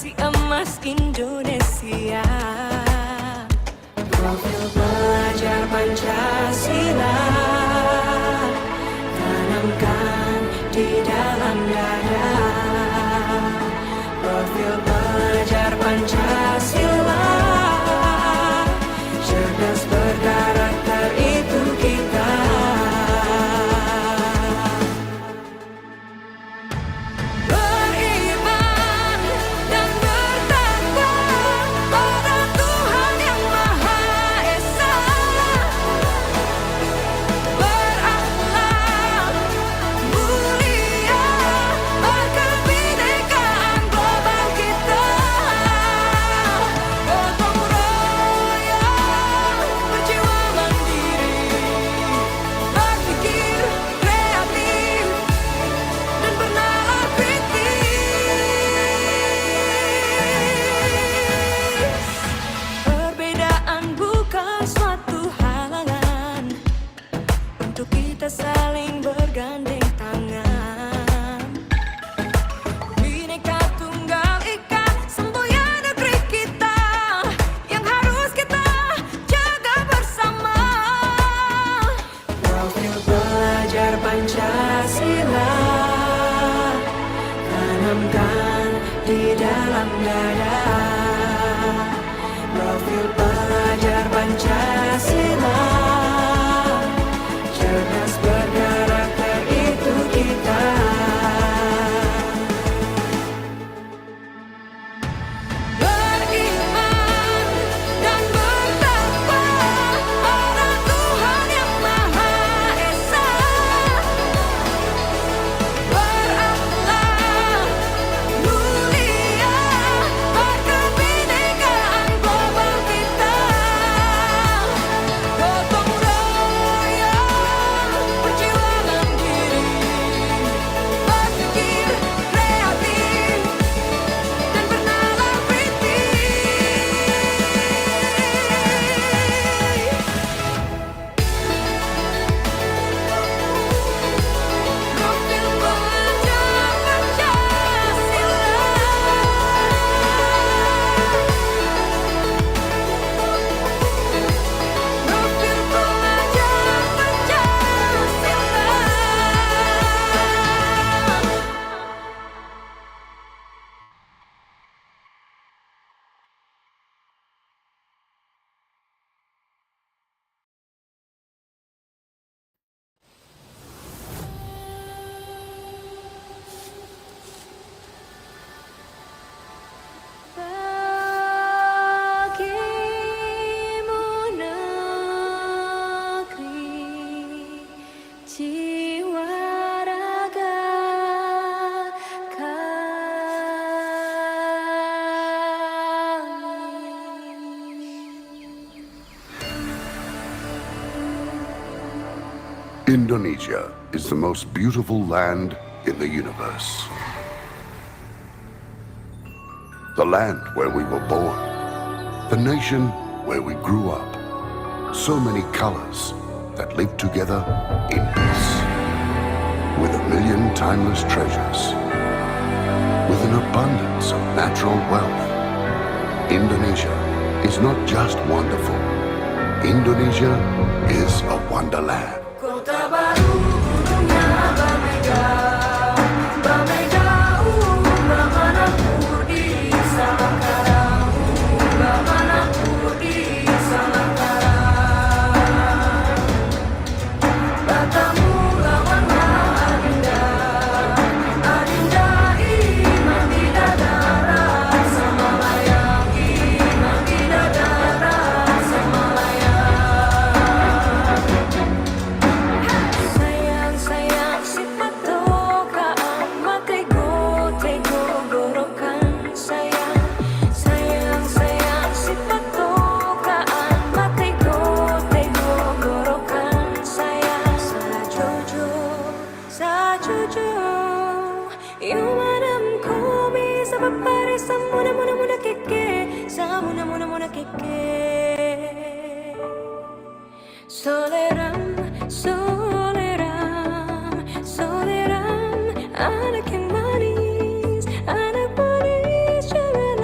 generasi emas Indonesia. Profil pelajar Pancasila tanamkan di dalam dada. Profil pelajar Pancasila cerdas berkarakter itu kita. Beriman dan bertakwa pada Tuhan yang Maha Esa. Berakhlak mulia kebinekaan global kita. Gotong royong berjiwa mandiri, berpikir kreatif dan bernalar kritis. Perbedaan bukan suatu halangan untuk kita saling bergandeng tangan. Bhinneka Tunggal Ika semboyan negeri kita yang harus kita jaga bersama. Profil pelajar Pancasila tanamkan di dalam dada. Profil pelajar Pancasila cerdas berkarakter itu kita. Beriman dan bertakwa pada Tuhan yang Maha Esa. Berakhlak mulia kebinekaan global kita. Gotong royong berjiwa mandiri, berpikir kreatif dan bernalar kritis. Profil pelajar Pancasila. Profil pelajar Pancasila. Bagimu negeri, jiwa raga kami. Indonesia is the most beautiful land in the universe. The land where we were born. The nation where we grew up. So many colors that live together in peace. With a million timeless treasures. With an abundance of natural wealth. Indonesia is not just wonderful. Indonesia is a wonderland. Kota baru gunungnya Bamega, Bamega unggah manapur di Salakara, unggah manapur di Salakara. Batamu lawanlah Adinda, Adinda iman di dada rasa Malayang, iman di dada rasa Malayang. Sayang, sayang si patoka amat tego gorokan. Sayang, sayang, sayang si patoka amat tego gorokan. Sayang, sajojo Yumanam komi sa papari sa muna keke, sa muna keke. Soleram, soleram, soleram, anak yang manis, anak manis jangan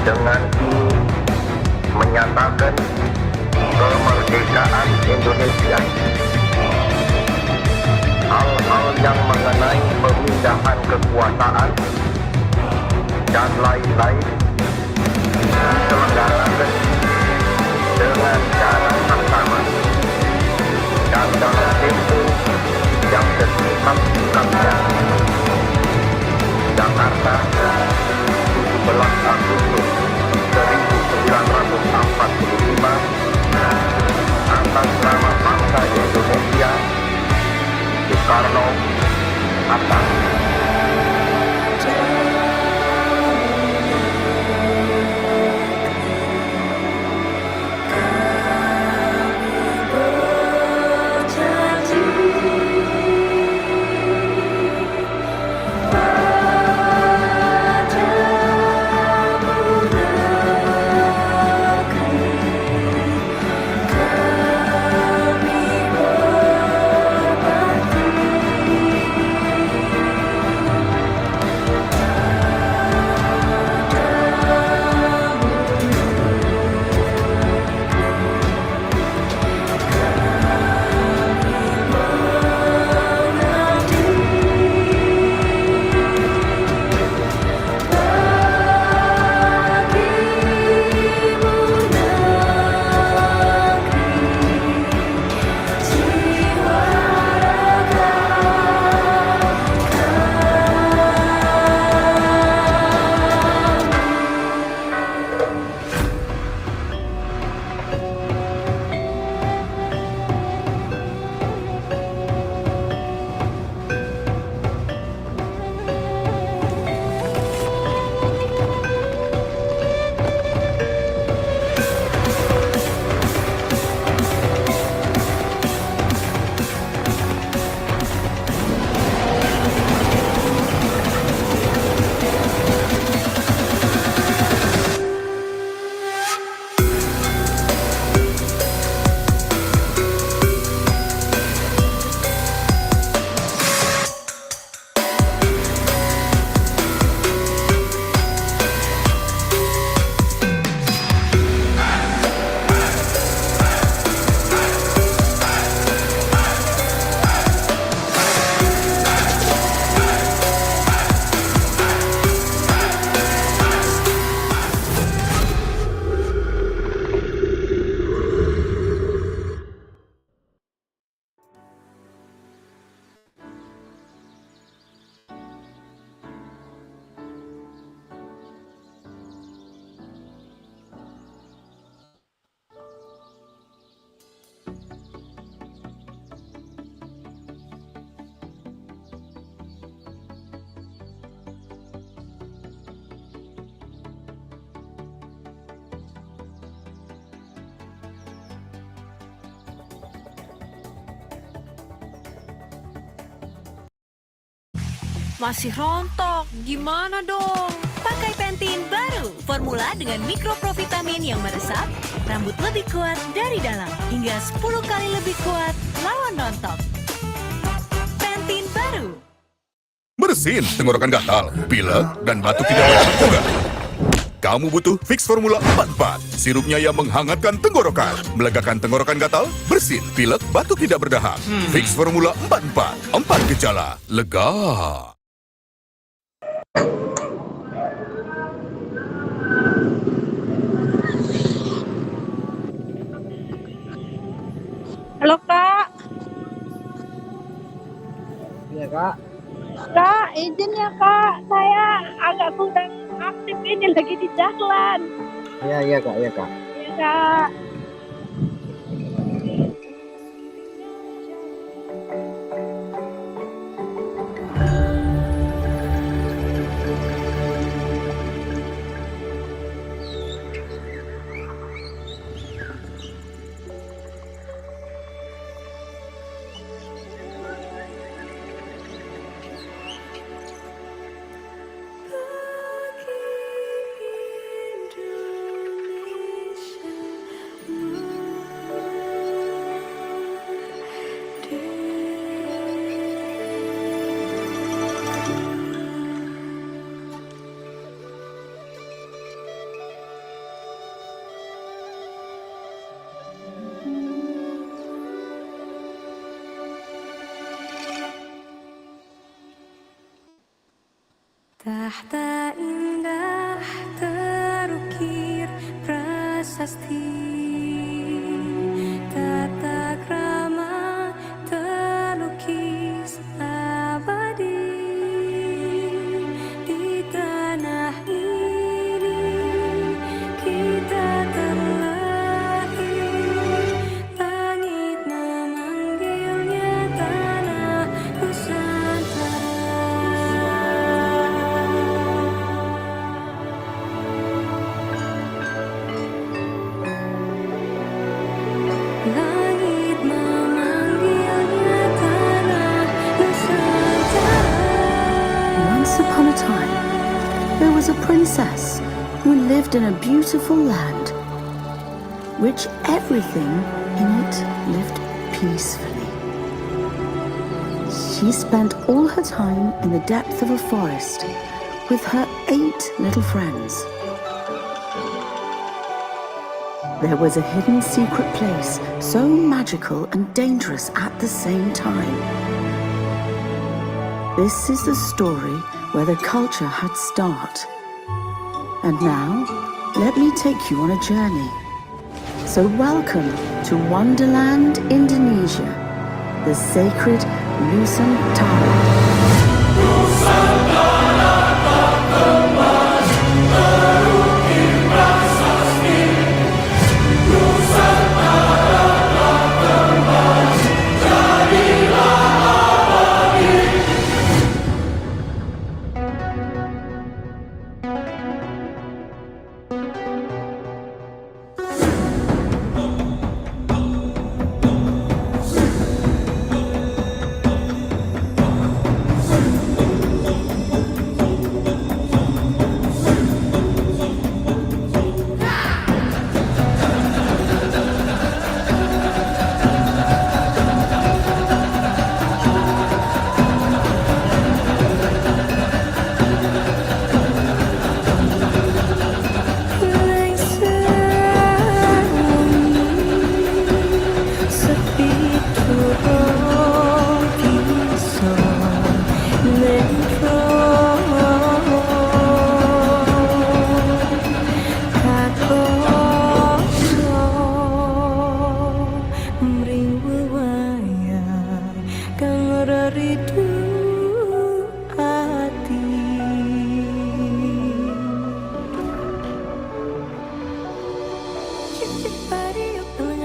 dengan ini menyatakan kemerdekaan Indonesia. Hal-hal yang mengenai pemindahan kekuasaan dan lain-lain diselenggarakan dengan cara bersama dan dalam tempo yang sesingkat-singkatnya. Jakarta, 17 Agustus 1945, atas nama bangsa Indonesia, Soekarno Hatta. Masih rontok, gimana dong? Pakai Pantene baru, formula dengan mikroprovitamin yang meresap, rambut lebih kuat dari dalam, hingga 10 kali lebih kuat lawan rontok. Pantene baru. Bersin tenggorokan gatal, pilek, dan batuk tidak bertahan juga. Kamu butuh Fix Formula 44. Sirupnya yang menghangatkan tenggorokan, melegakan tenggorokan gatal, bersin, pilek, batuk tidak berdahak. Fix Formula 44. 4 gejala, lega. Halo Kak, Iya kak, Kak izin ya Kak, saya agak kurang aktif ini lagi di jalan. iya kak, iya kak. Ya Kak. Tahta indah terukir prasasti, tata krama terlukis abadi. Di tanah ini kita terlahir, langit memanggilnya tanah Nusantara. Langit memanggilnya tanah Nusantara. Once upon a time, there was a princess who lived in a beautiful land, which everything in it lived peacefully. She spent all her time in the depth of a forest with her 8 little friends. There was a hidden secret place, so magical and dangerous at the same time. This is the story where the culture had start. And now, let me take you on a journey. So welcome to Wonderland, Indonesia, the sacred Nusantara.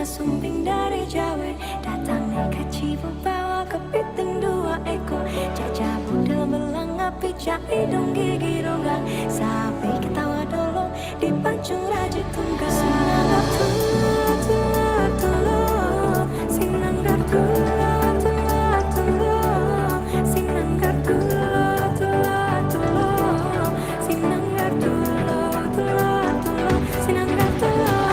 Sumping dari Jawa, datang kaci bawa kepiting 2 ekor, jajah budel melangapi cai dong gigi rongga, sapi ketawa dolong dipancung raja tunggal. Sinanggar tulah tulah tulah, sinanggar tulah tulah tulah, sinanggar tulah tulah tulah, sinanggar tulah tulah tulah, sinanggar tulah.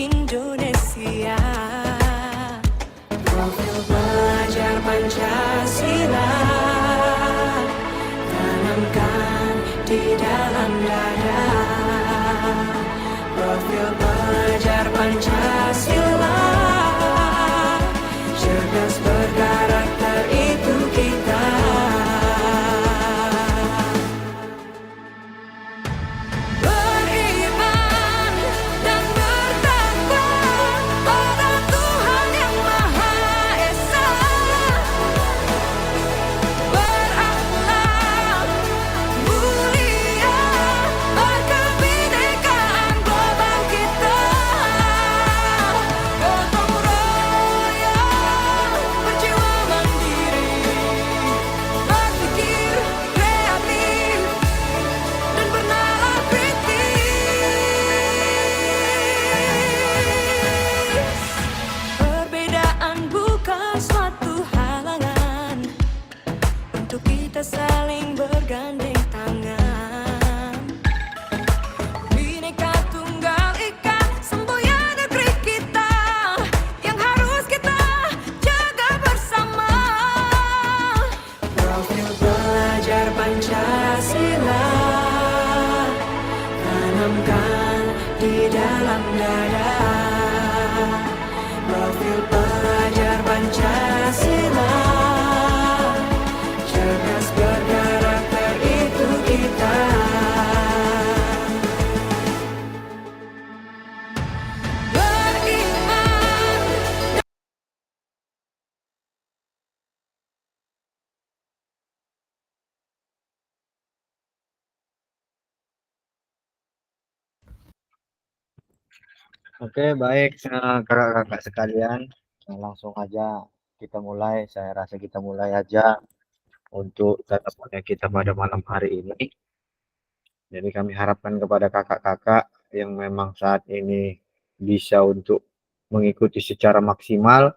Indonesia. Profil pelajar Pancasila tanamkan di dalam dada. Profil pelajar Pancasila cerdas berkarakter itu kita. Beriman dan bertakwa pada Tuhan yang Maha Esa. Berakhlak mulia berkebinekaan global kita. Gotong royong berjiwa mandiri, berpikir kreatif dan bernalar kritis. Perbedaan bukan suatu halangan untuk kita saling bergandeng tangan. Bhinneka Tunggal Ika semboyan negeri kita yang harus kita jaga bersama. Profil pelajar Pancasila tanamkan di dalam dada. Profil pelajar Pancasila cerdas berkarakter itu kita. Beriman. Oke, baik kakak-kakak sekalian. Langsung aja kita mulai. Saya rasa kita mulai aja untuk tatap muka kita pada malam hari ini. Jadi kami harapkan kepada kakak-kakak yang memang saat ini bisa untuk mengikuti secara maksimal.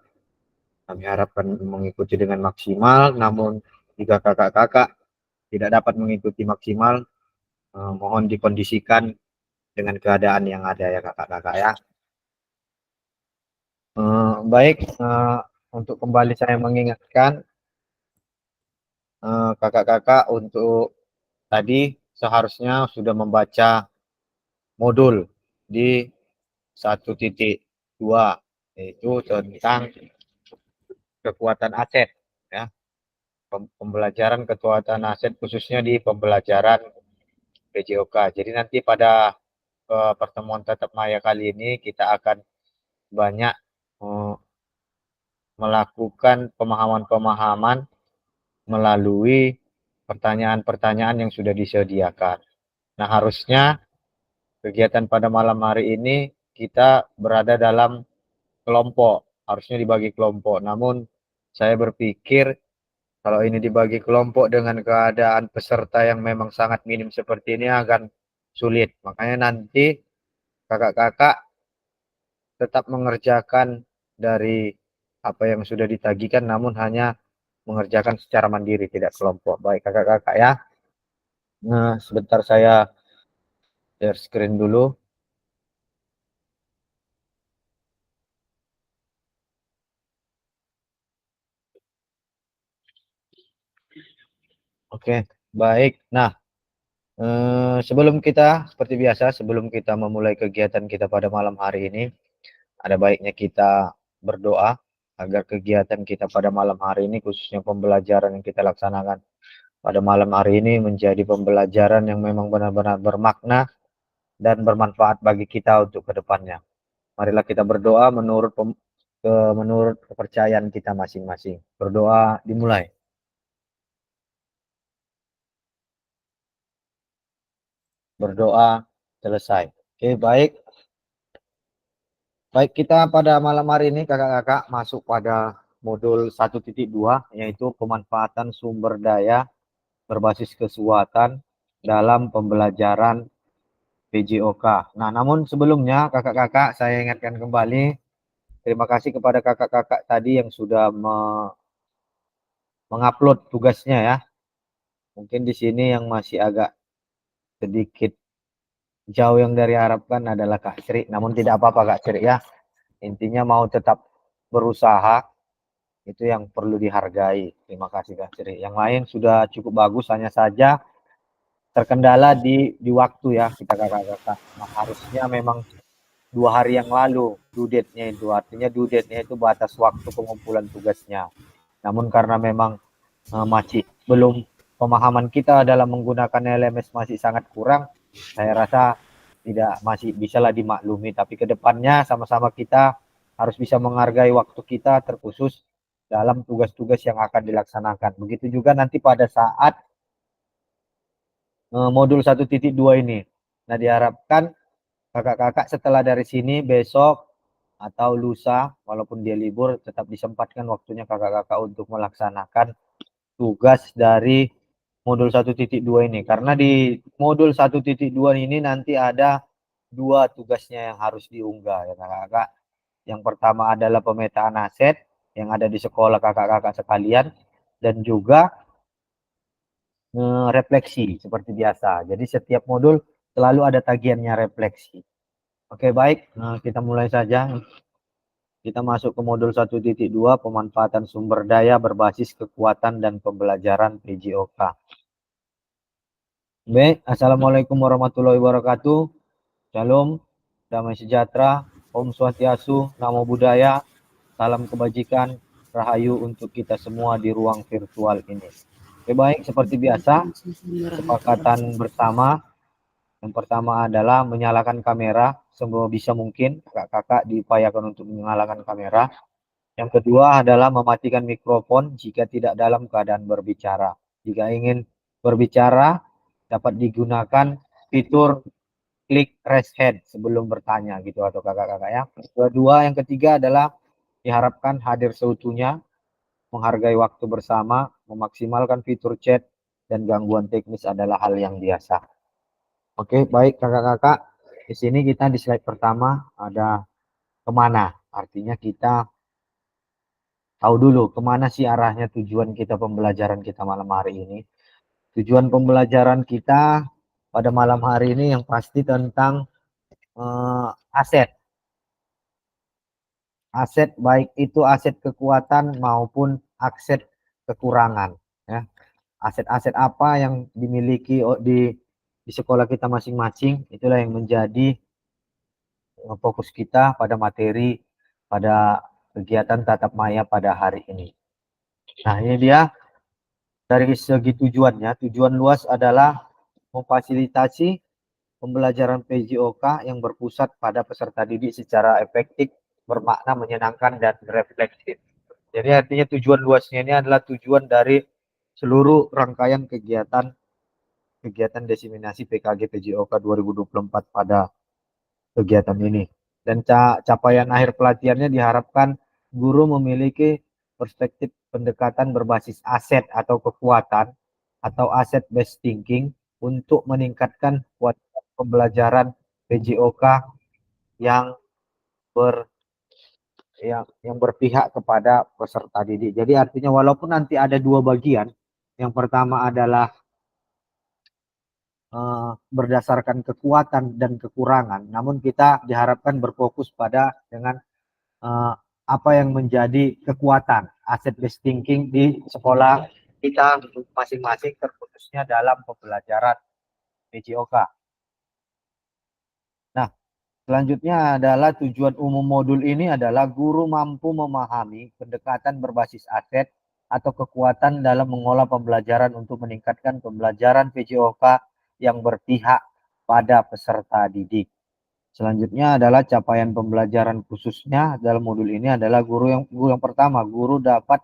Kami harapkan mengikuti dengan maksimal. Namun jika kakak-kakak tidak dapat mengikuti maksimal, mohon dikondisikan dengan keadaan yang ada ya kakak-kakak ya. Baik, untuk kembali saya mengingatkan kakak-kakak untuk tadi seharusnya sudah membaca modul di 1.2 yaitu tentang kekuatan aset ya. Pembelajaran kekuatan aset khususnya di pembelajaran PJOK. Jadi nanti pada pertemuan tatap maya kali ini kita akan banyak melakukan pemahaman-pemahaman melalui pertanyaan-pertanyaan yang sudah disediakan. Nah, harusnya kegiatan pada malam hari ini kita berada dalam kelompok, harusnya dibagi kelompok. Namun saya berpikir kalau ini dibagi kelompok dengan keadaan peserta yang memang sangat minim seperti ini akan sulit. Makanya nanti kakak-kakak tetap mengerjakan dari apa yang sudah ditagihkan, namun hanya mengerjakan secara mandiri, tidak kelompok. Baik kakak-kakak ya. Nah, sebentar saya share screen dulu. Oke, baik. Nah, sebelum kita, seperti biasa, sebelum kita memulai kegiatan kita pada malam hari ini, ada baiknya kita berdoa agar kegiatan kita pada malam hari ini, khususnya pembelajaran yang kita laksanakan pada malam hari ini menjadi pembelajaran yang memang benar-benar bermakna dan bermanfaat bagi kita untuk kedepannya. Marilah kita berdoa menurut kepercayaan kita masing-masing. Berdoa dimulai. Berdoa selesai. Oke, baik. Baik, kita pada malam hari ini kakak-kakak masuk pada modul 1.2 yaitu pemanfaatan sumber daya berbasis kesuatan dalam pembelajaran PJOK. Nah, namun sebelumnya kakak-kakak saya ingatkan kembali, terima kasih kepada kakak-kakak tadi yang sudah mengupload tugasnya ya. Mungkin di sini yang masih agak sedikit jauh yang dari harapkan adalah Kak Sri, namun tidak apa-apa Kak Sri ya. Intinya mau tetap berusaha, itu yang perlu dihargai. Terima kasih Kak Sri. Yang lain sudah cukup bagus, hanya saja terkendala di waktu ya kita kakak-kakak. Nah, harusnya memang 2 hari yang lalu due date-nya itu, artinya due date-nya itu batas waktu pengumpulan tugasnya. Namun karena memang masih belum, pemahaman kita dalam menggunakan LMS masih sangat kurang, saya rasa masih bisalah dimaklumi. Tapi kedepannya sama-sama kita harus bisa menghargai waktu kita, terkhusus dalam tugas-tugas yang akan dilaksanakan. Begitu juga nanti pada saat modul 1.2 ini. Nah, diharapkan kakak-kakak setelah dari sini besok atau lusa, walaupun dia libur, tetap disempatkan waktunya kakak-kakak untuk melaksanakan tugas dari modul 1.2 ini. Karena di modul 1.2 ini nanti ada 2 tugasnya yang harus diunggah ya kakak-kakak. Yang pertama adalah pemetaan aset yang ada di sekolah kakak-kakak sekalian, dan juga refleksi seperti biasa. Jadi setiap modul selalu ada tagihannya refleksi. Oke, baik. Kita mulai saja. Kita masuk ke modul 1.2, pemanfaatan sumber daya berbasis kekuatan dan pembelajaran PJOK. Baik, Assalamualaikum warahmatullahi wabarakatuh. Shalom, damai sejahtera, Om Swastiastu, Namo Buddhaya, salam kebajikan, rahayu untuk kita semua di ruang virtual ini. Oke, baik, seperti biasa, kesepakatan bersama. Yang pertama adalah menyalakan kamera, semua bisa mungkin kakak-kakak diupayakan untuk menyalakan kamera. Yang kedua adalah mematikan mikrofon jika tidak dalam keadaan berbicara. Jika ingin berbicara, dapat digunakan fitur klik raise hand sebelum bertanya gitu atau kakak-kakak ya. Yang ketiga adalah diharapkan hadir seutuhnya, menghargai waktu bersama, memaksimalkan fitur chat, dan gangguan teknis adalah hal yang biasa. Oke, baik kakak-kakak. Di sini kita di slide pertama ada kemana. Artinya kita tahu dulu kemana sih arahnya tujuan kita pembelajaran kita malam hari ini. Tujuan pembelajaran kita pada malam hari ini yang pasti tentang aset. Aset baik itu aset kekuatan maupun aset kekurangan. Ya. Aset-aset apa yang dimiliki di sekolah kita masing-masing, itulah yang menjadi fokus kita pada materi, pada kegiatan tatap maya pada hari ini. Nah, ini dia dari segi tujuannya. Tujuan luas adalah memfasilitasi pembelajaran PJOK yang berpusat pada peserta didik secara efektif, bermakna, menyenangkan, dan reflektif. Jadi artinya tujuan luasnya ini adalah tujuan dari seluruh rangkaian kegiatan diseminasi PKG PJOK 2024 pada kegiatan ini. Dan capaian akhir pelatihannya diharapkan guru memiliki perspektif pendekatan berbasis aset atau kekuatan atau aset based thinking untuk meningkatkan kualitas pembelajaran PJOK yang berpihak kepada peserta didik. Jadi artinya walaupun nanti ada 2 bagian, yang pertama adalah berdasarkan kekuatan dan kekurangan, namun kita diharapkan berfokus pada dengan apa yang menjadi kekuatan, aset based thinking di sekolah kita masing-masing, terkhususnya dalam pembelajaran PJOK. Nah, selanjutnya adalah tujuan umum modul ini adalah guru mampu memahami pendekatan berbasis aset atau kekuatan dalam mengolah pembelajaran untuk meningkatkan pembelajaran PJOK yang berpihak pada peserta didik. Selanjutnya adalah capaian pembelajaran khususnya dalam modul ini adalah guru yang pertama, guru dapat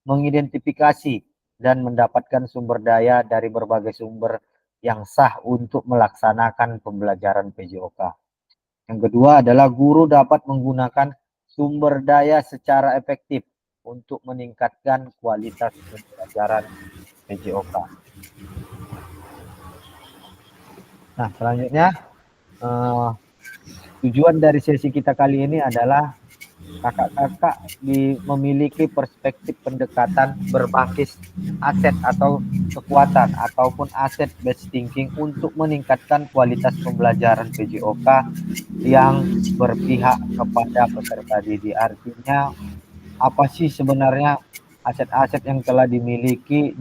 mengidentifikasi dan mendapatkan sumber daya dari berbagai sumber yang sah untuk melaksanakan pembelajaran PJOK. Yang kedua adalah guru dapat menggunakan sumber daya secara efektif untuk meningkatkan kualitas pembelajaran PJOK. Nah, selanjutnya tujuan dari sesi kita kali ini adalah kakak-kakak memiliki perspektif pendekatan berbasis aset atau kekuatan ataupun aset based thinking untuk meningkatkan kualitas pembelajaran PJOK yang berpihak kepada peserta didik. Artinya apa sih sebenarnya aset-aset yang telah dimiliki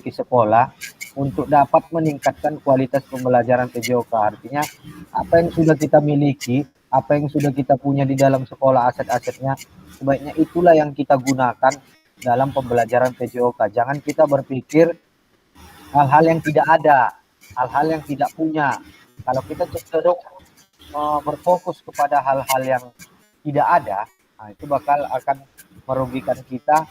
sekolah untuk dapat meningkatkan kualitas pembelajaran PJOK. Artinya apa yang sudah kita miliki, apa yang sudah kita punya di dalam sekolah aset-asetnya, sebaiknya itulah yang kita gunakan dalam pembelajaran PJOK. Jangan kita berpikir hal-hal yang tidak ada, hal-hal yang tidak punya. Kalau kita cenderung berfokus kepada hal-hal yang tidak ada, nah itu bakal akan merugikan kita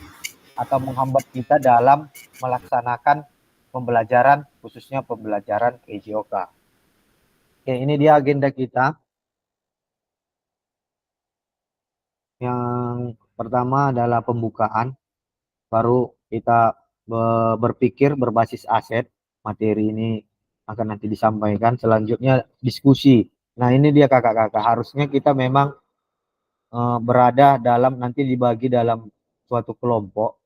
atau menghambat kita dalam melaksanakan pembelajaran, khususnya pembelajaran PJOK. Oke, ini dia agenda kita. Yang pertama adalah pembukaan, baru kita berpikir berbasis aset. Materi ini akan nanti disampaikan. Selanjutnya diskusi. Nah ini dia kakak-kakak, harusnya kita memang berada dalam, nanti dibagi dalam suatu kelompok,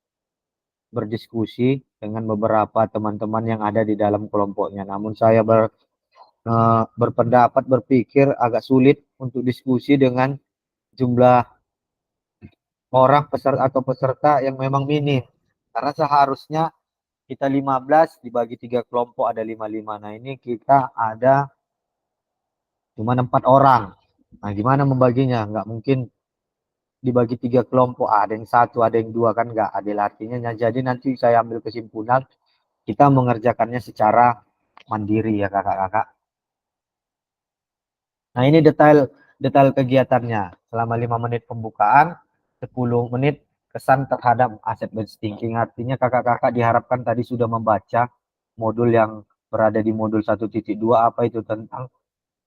berdiskusi dengan beberapa teman-teman yang ada di dalam kelompoknya. Namun saya berpendapat, berpikir agak sulit untuk diskusi dengan jumlah orang peserta yang memang minim. Karena seharusnya kita 15 dibagi 3 kelompok ada 55. Nah ini kita ada cuma 4 orang. Nah gimana membaginya? Nggak mungkin dibagi 3 kelompok, ada yang 1, ada yang 2, kan nggak adil artinya. Jadi nanti saya ambil kesimpulan, kita mengerjakannya secara mandiri ya kakak-kakak. Nah ini detail kegiatannya. Selama 5 menit pembukaan, 10 menit kesan terhadap aset based thinking. Artinya kakak-kakak diharapkan tadi sudah membaca modul yang berada di modul 1.2, apa itu tentang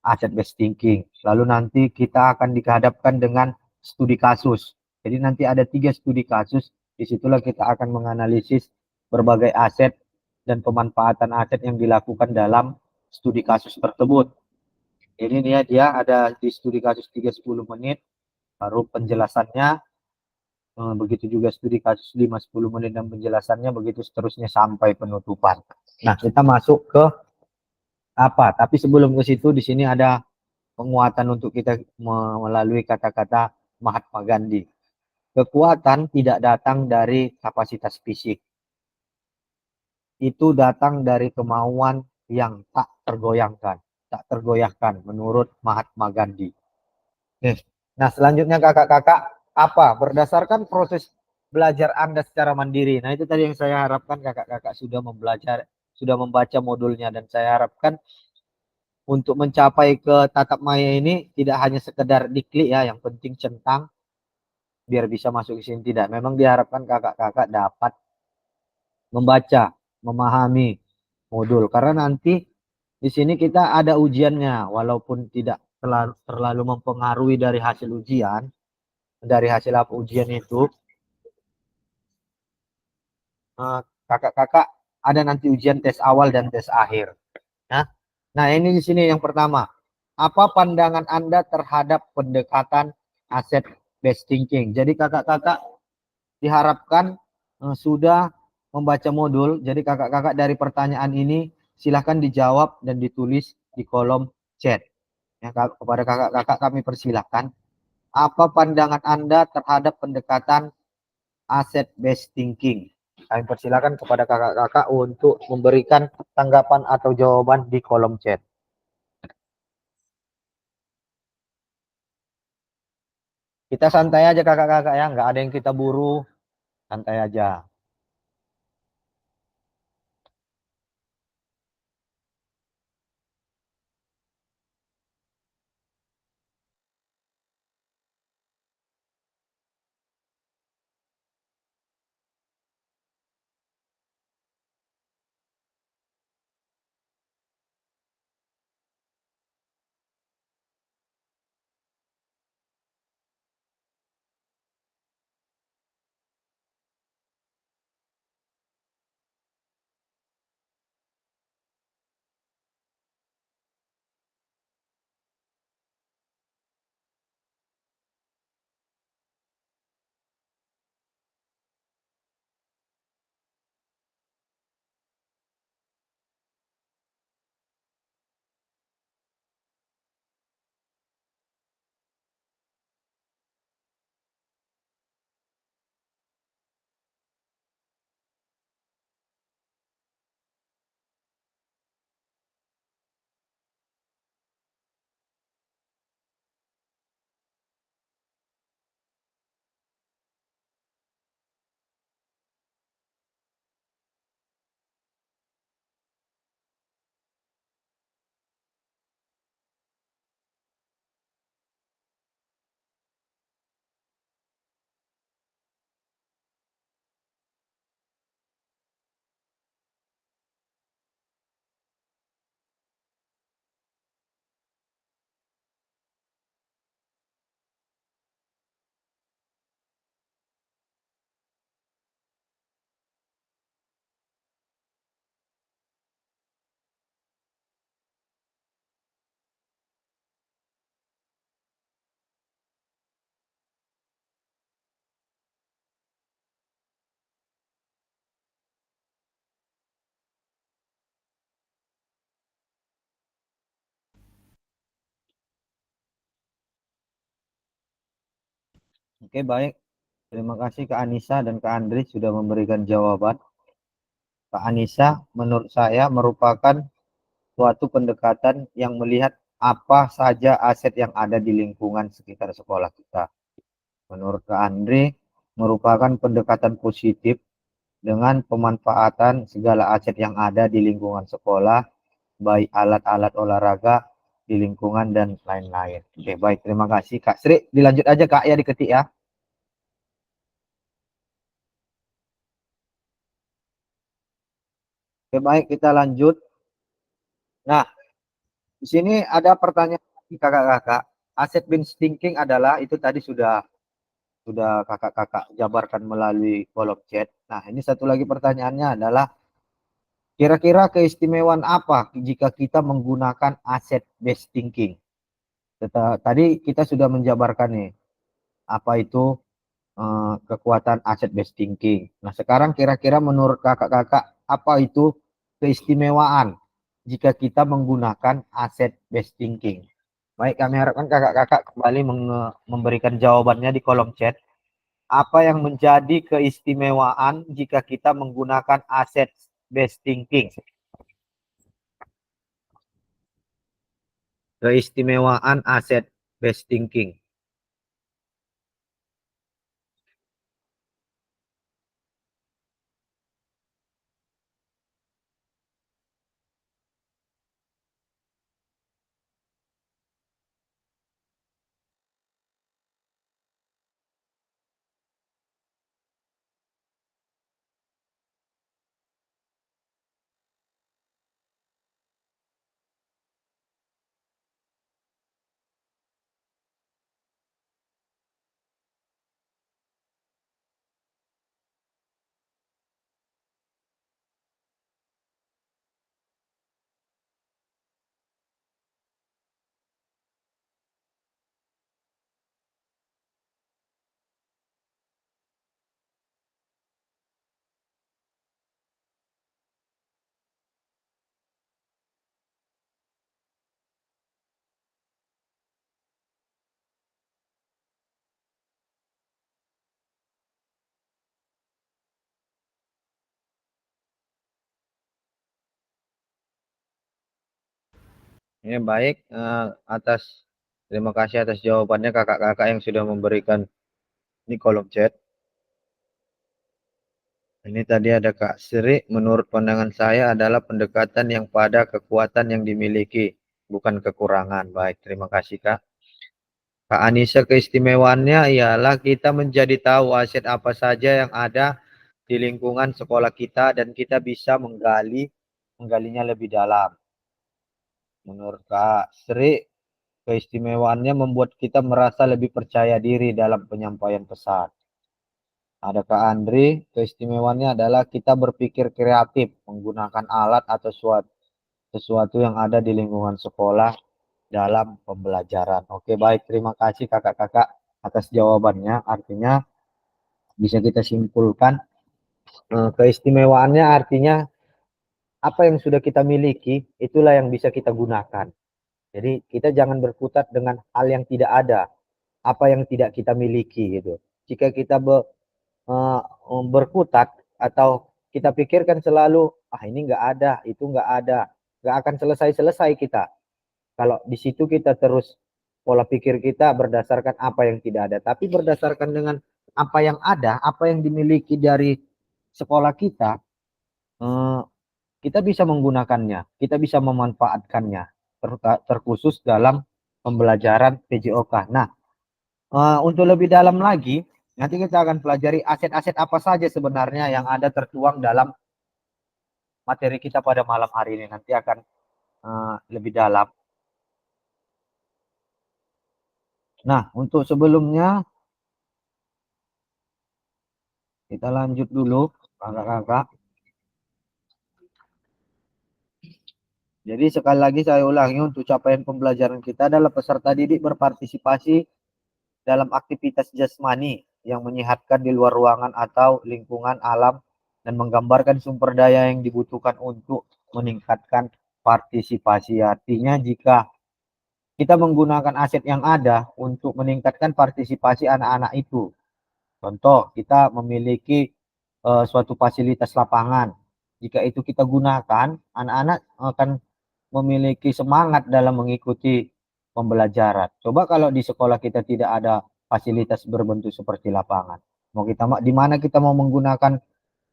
aset based thinking. Lalu nanti kita akan dihadapkan dengan studi kasus. Jadi nanti ada 3 studi kasus. Disitulah kita akan menganalisis berbagai aset dan pemanfaatan aset yang dilakukan dalam studi kasus tersebut. Ini dia ada di studi kasus 3-10 menit, baru penjelasannya. Begitu juga studi kasus 5-10 menit dan penjelasannya, begitu seterusnya sampai penutupan. Nah, kita masuk ke apa? Tapi sebelum ke situ, di sini ada penguatan untuk kita melalui kata-kata Mahatma Gandhi. Kekuatan tidak datang dari kapasitas fisik. Itu datang dari kemauan yang tak tergoyahkan menurut Mahatma Gandhi. Nah, selanjutnya kakak-kakak, apa? Berdasarkan proses belajar Anda secara mandiri. Nah, itu tadi yang saya harapkan kakak-kakak sudah membaca modulnya, dan saya harapkan untuk mencapai ke tatap maya ini tidak hanya sekedar diklik ya, yang penting centang biar bisa masuk ke sini, tidak. Memang diharapkan kakak-kakak dapat membaca, memahami modul, karena nanti di sini kita ada ujiannya, walaupun tidak terlalu mempengaruhi dari hasil ujian. Dari hasil apa ujian itu, kakak-kakak ada nanti ujian tes awal dan tes akhir. Nah ini di sini yang pertama, apa pandangan Anda terhadap pendekatan aset based thinking? Jadi kakak-kakak diharapkan sudah membaca modul. Jadi kakak-kakak dari pertanyaan ini silahkan dijawab dan ditulis di kolom chat. Ya, kepada kakak-kakak kami persilahkan, apa pandangan Anda terhadap pendekatan aset based thinking? Kami persilakan kepada kakak-kakak untuk memberikan tanggapan atau jawaban di kolom chat. Kita santai aja kakak-kakak ya, nggak ada yang kita buru, santai aja. Oke, baik. Terima kasih Kak Anissa dan Kak Andri sudah memberikan jawaban. Kak Anissa, menurut saya merupakan suatu pendekatan yang melihat apa saja aset yang ada di lingkungan sekitar sekolah kita. Menurut Kak Andri, merupakan pendekatan positif dengan pemanfaatan segala aset yang ada di lingkungan sekolah, baik alat-alat olahraga di lingkungan dan lain-lain. Oke, baik. Terima kasih Kak Sri. Dilanjut aja Kak ya, diketik ya. Oke, baik. Kita lanjut. Nah, di sini ada pertanyaan lagi kakak-kakak. Aset based thinking adalah itu tadi sudah kakak-kakak jabarkan melalui kolom chat. Nah, ini satu lagi pertanyaannya adalah kira-kira keistimewaan apa jika kita menggunakan aset based thinking? Tadi kita sudah menjabarkan nih apa itu kekuatan aset based thinking. Nah, sekarang kira-kira menurut kakak-kakak apa itu keistimewaan jika kita menggunakan aset based thinking? Baik, kami harapkan kakak-kakak kembali memberikan jawabannya di kolom chat. Apa yang menjadi keistimewaan jika kita menggunakan aset based thinking? Keistimewaan aset based thinking. Ya, baik. Terima kasih atas jawabannya kakak-kakak yang sudah memberikan di kolom chat. Ini tadi ada Kak Sri, menurut pandangan saya adalah pendekatan yang pada kekuatan yang dimiliki, bukan kekurangan. Baik, terima kasih Kak. Kak Anissa, keistimewaannya ialah kita menjadi tahu aset apa saja yang ada di lingkungan sekolah kita dan kita bisa menggalinya lebih dalam. Menurut Kak Sri, keistimewaannya membuat kita merasa lebih percaya diri dalam penyampaian pesan. Ada Kak Andri, keistimewaannya adalah kita berpikir kreatif menggunakan alat atau sesuatu yang ada di lingkungan sekolah dalam pembelajaran. Oke, baik. Terima kasih kakak-kakak atas jawabannya. Artinya bisa kita simpulkan keistimewaannya artinya apa yang sudah kita miliki itulah yang bisa kita gunakan. Jadi kita jangan berkutat dengan hal yang tidak ada, apa yang tidak kita miliki gitu. Jika kita berkutat atau kita pikirkan selalu, ini nggak ada, itu nggak ada, nggak akan selesai-selesai kita. Kalau di situ kita terus pola pikir kita berdasarkan apa yang tidak ada, tapi berdasarkan dengan apa yang ada, apa yang dimiliki dari sekolah kita, kita bisa menggunakannya, kita bisa memanfaatkannya, terkhusus dalam pembelajaran PJOK. Nah, untuk lebih dalam lagi, nanti kita akan pelajari aset-aset apa saja sebenarnya yang ada tertuang dalam materi kita pada malam hari ini. Nanti akan lebih dalam. Nah, untuk sebelumnya, kita lanjut dulu, kakak-kakak. Jadi sekali lagi saya ulangi, untuk capaian pembelajaran kita adalah peserta didik berpartisipasi dalam aktivitas jasmani yang menyehatkan di luar ruangan atau lingkungan alam dan menggambarkan sumber daya yang dibutuhkan untuk meningkatkan partisipasi. Artinya jika kita menggunakan aset yang ada untuk meningkatkan partisipasi anak-anak itu. Contoh, kita memiliki suatu fasilitas lapangan. Jika itu kita gunakan, anak-anak akan memiliki semangat dalam mengikuti pembelajaran. Coba kalau di sekolah kita tidak ada fasilitas berbentuk seperti lapangan. Di mana kita mau menggunakan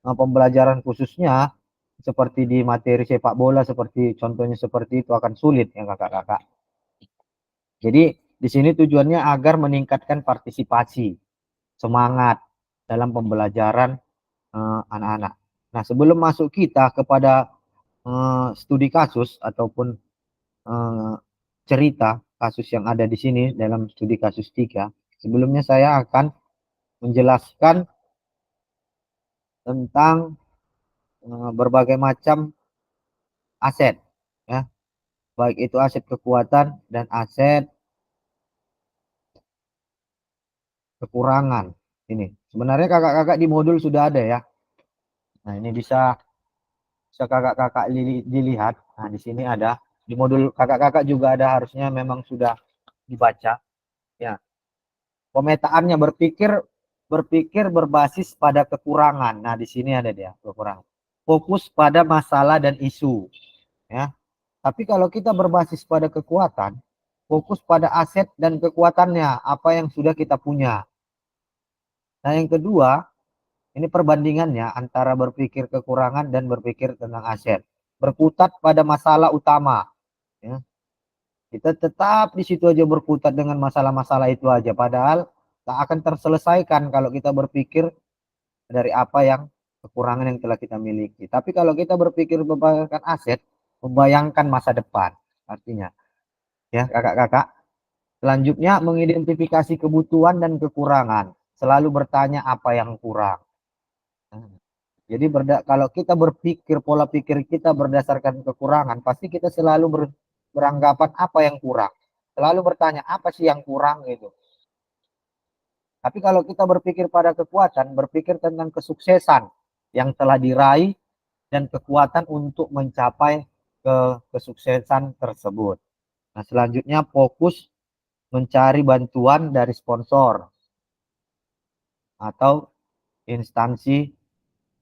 pembelajaran khususnya seperti di materi sepak bola, seperti contohnya seperti itu, akan sulit ya kakak-kakak. Jadi di sini tujuannya agar meningkatkan partisipasi, semangat dalam pembelajaran anak-anak. Nah, sebelum masuk kita kepada studi kasus ataupun cerita kasus yang ada di sini dalam studi kasus 3, sebelumnya saya akan menjelaskan tentang berbagai macam aset, ya, baik itu aset kekuatan dan aset kekurangan. Ini sebenarnya kakak-kakak di modul sudah ada ya. Nah, ini bisa kakak-kakak dilihat. Nah, di sini ada di modul kakak-kakak juga ada, harusnya memang sudah dibaca ya. Pemetaannya berpikir berbasis pada kekurangan. Nah, di sini ada dia kekurangan. Fokus pada masalah dan isu ya. Tapi kalau kita berbasis pada kekuatan, fokus pada aset dan kekuatannya, apa yang sudah kita punya. Nah, yang kedua, ini perbandingannya antara berpikir kekurangan dan berpikir tentang aset. Berkutat pada masalah utama. Ya. Kita tetap di situ aja berkutat dengan masalah-masalah itu aja. Padahal tak akan terselesaikan kalau kita berpikir dari apa yang kekurangan yang telah kita miliki. Tapi kalau kita berpikir membayangkan aset, membayangkan masa depan. Artinya, ya kakak-kakak. Selanjutnya, mengidentifikasi kebutuhan dan kekurangan. Selalu bertanya apa yang kurang. Jadi kalau kita berpikir, pola pikir kita berdasarkan kekurangan, pasti kita selalu beranggapan apa yang kurang. Selalu bertanya apa sih yang kurang gitu. Tapi kalau kita berpikir pada kekuatan, berpikir tentang kesuksesan yang telah diraih dan kekuatan untuk mencapai kesuksesan tersebut. Nah, selanjutnya fokus mencari bantuan dari sponsor atau instansi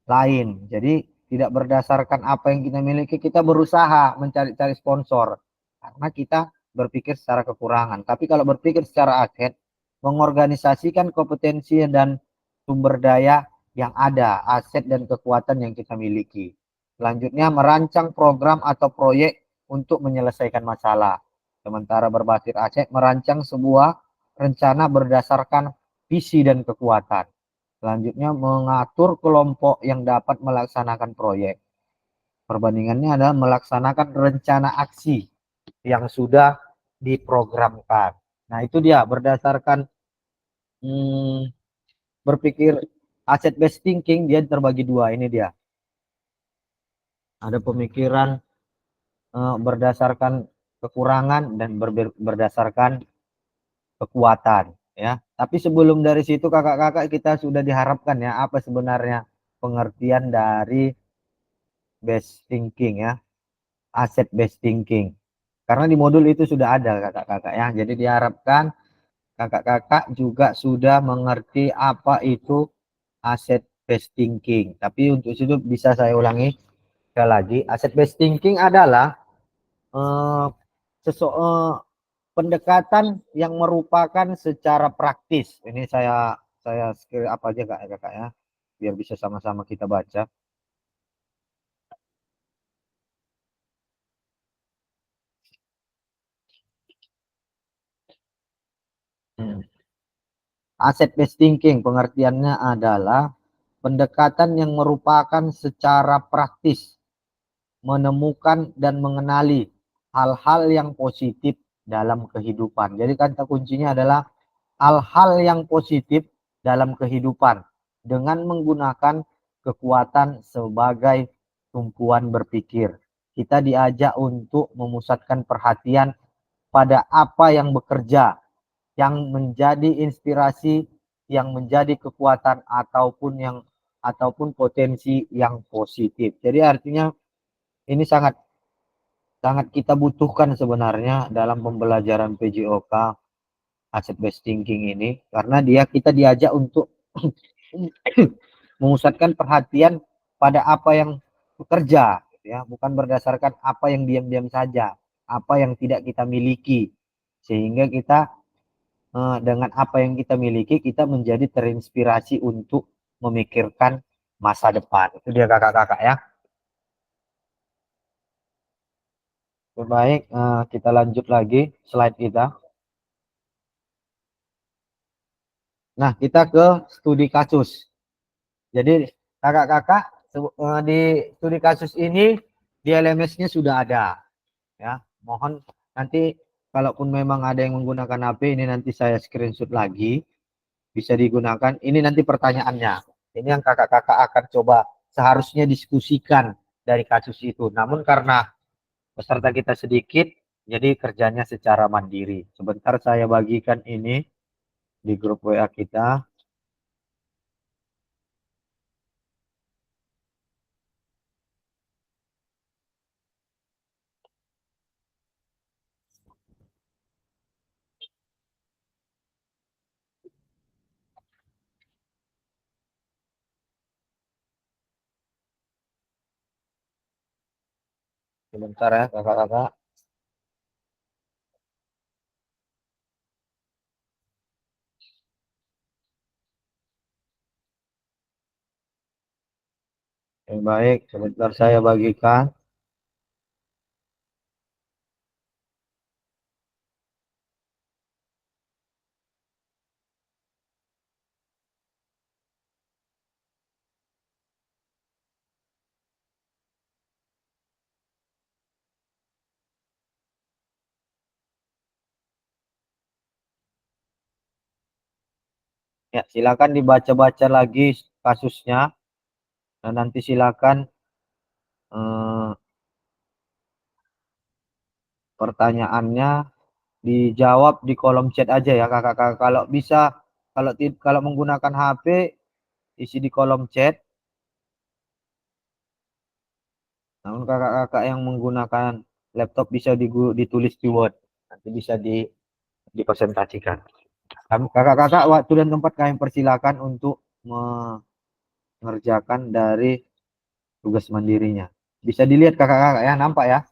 lain. Jadi tidak berdasarkan apa yang kita miliki, kita berusaha mencari-cari sponsor karena kita berpikir secara kekurangan. Tapi kalau berpikir secara aset, mengorganisasikan kompetensi dan sumber daya yang ada, aset dan kekuatan yang kita miliki. Selanjutnya, merancang program atau proyek untuk menyelesaikan masalah. Sementara berbasis aset, merancang sebuah rencana berdasarkan visi dan kekuatan. Selanjutnya, mengatur kelompok yang dapat melaksanakan proyek. Perbandingannya adalah melaksanakan rencana aksi yang sudah diprogramkan. Nah, itu dia berdasarkan berpikir asset based thinking, dia terbagi dua. Ini dia. Ada pemikiran berdasarkan kekurangan dan berdasarkan kekuatan ya. Tapi sebelum dari situ kakak-kakak, kita sudah diharapkan ya apa sebenarnya pengertian dari based thinking ya, asset based thinking. Karena di modul itu sudah ada kakak-kakak ya. Jadi diharapkan kakak-kakak juga sudah mengerti apa itu asset based thinking. Tapi untuk itu bisa saya ulangi sekali lagi. Asset based thinking adalah pendekatan yang merupakan secara praktis. Ini saya skill apa aja kakak ya, biar bisa sama-sama kita baca. Asset based thinking pengertiannya adalah pendekatan yang merupakan secara praktis menemukan dan mengenali hal-hal yang positif dalam kehidupan. Jadi kata kuncinya adalah hal-hal yang positif dalam kehidupan dengan menggunakan kekuatan sebagai tumpuan berpikir. Kita diajak untuk memusatkan perhatian pada apa yang bekerja, yang menjadi inspirasi, yang menjadi kekuatan ataupun potensi yang positif. Jadi artinya ini sangat sangat kita butuhkan sebenarnya dalam pembelajaran PJOK Asset Based Thinking ini, karena kita diajak untuk memusatkan perhatian pada apa yang bekerja, gitu ya, bukan berdasarkan apa yang diam-diam saja, apa yang tidak kita miliki, sehingga kita dengan apa yang kita miliki kita menjadi terinspirasi untuk memikirkan masa depan. Itu dia kakak-kakak ya. Baik, kita lanjut lagi slide kita. Nah, kita ke studi kasus. Jadi kakak-kakak di studi kasus ini di LMS-nya sudah ada ya. Mohon nanti kalaupun memang ada yang menggunakan HP ini nanti saya screenshot lagi, bisa digunakan. Ini nanti pertanyaannya. Ini yang kakak-kakak akan coba seharusnya diskusikan dari kasus itu. Namun karena peserta kita sedikit, jadi kerjanya secara mandiri. Sebentar saya bagikan ini di grup WA kita. Sebentar ya kakak-kakak. Baik, sebentar saya bagikan. Ya, silakan dibaca-baca lagi kasusnya dan nanti silakan eh, pertanyaannya dijawab di kolom chat aja ya kakak-kakak. Kalau bisa, kalau menggunakan HP isi di kolom chat. Namun kakak-kakak yang menggunakan laptop bisa ditulis di Word, nanti bisa dipresentasikan. Kakak-kakak waktu dan tempat kami persilakan untuk mengerjakan dari tugas mandirinya. Bisa dilihat kakak-kakak ya, nampak ya.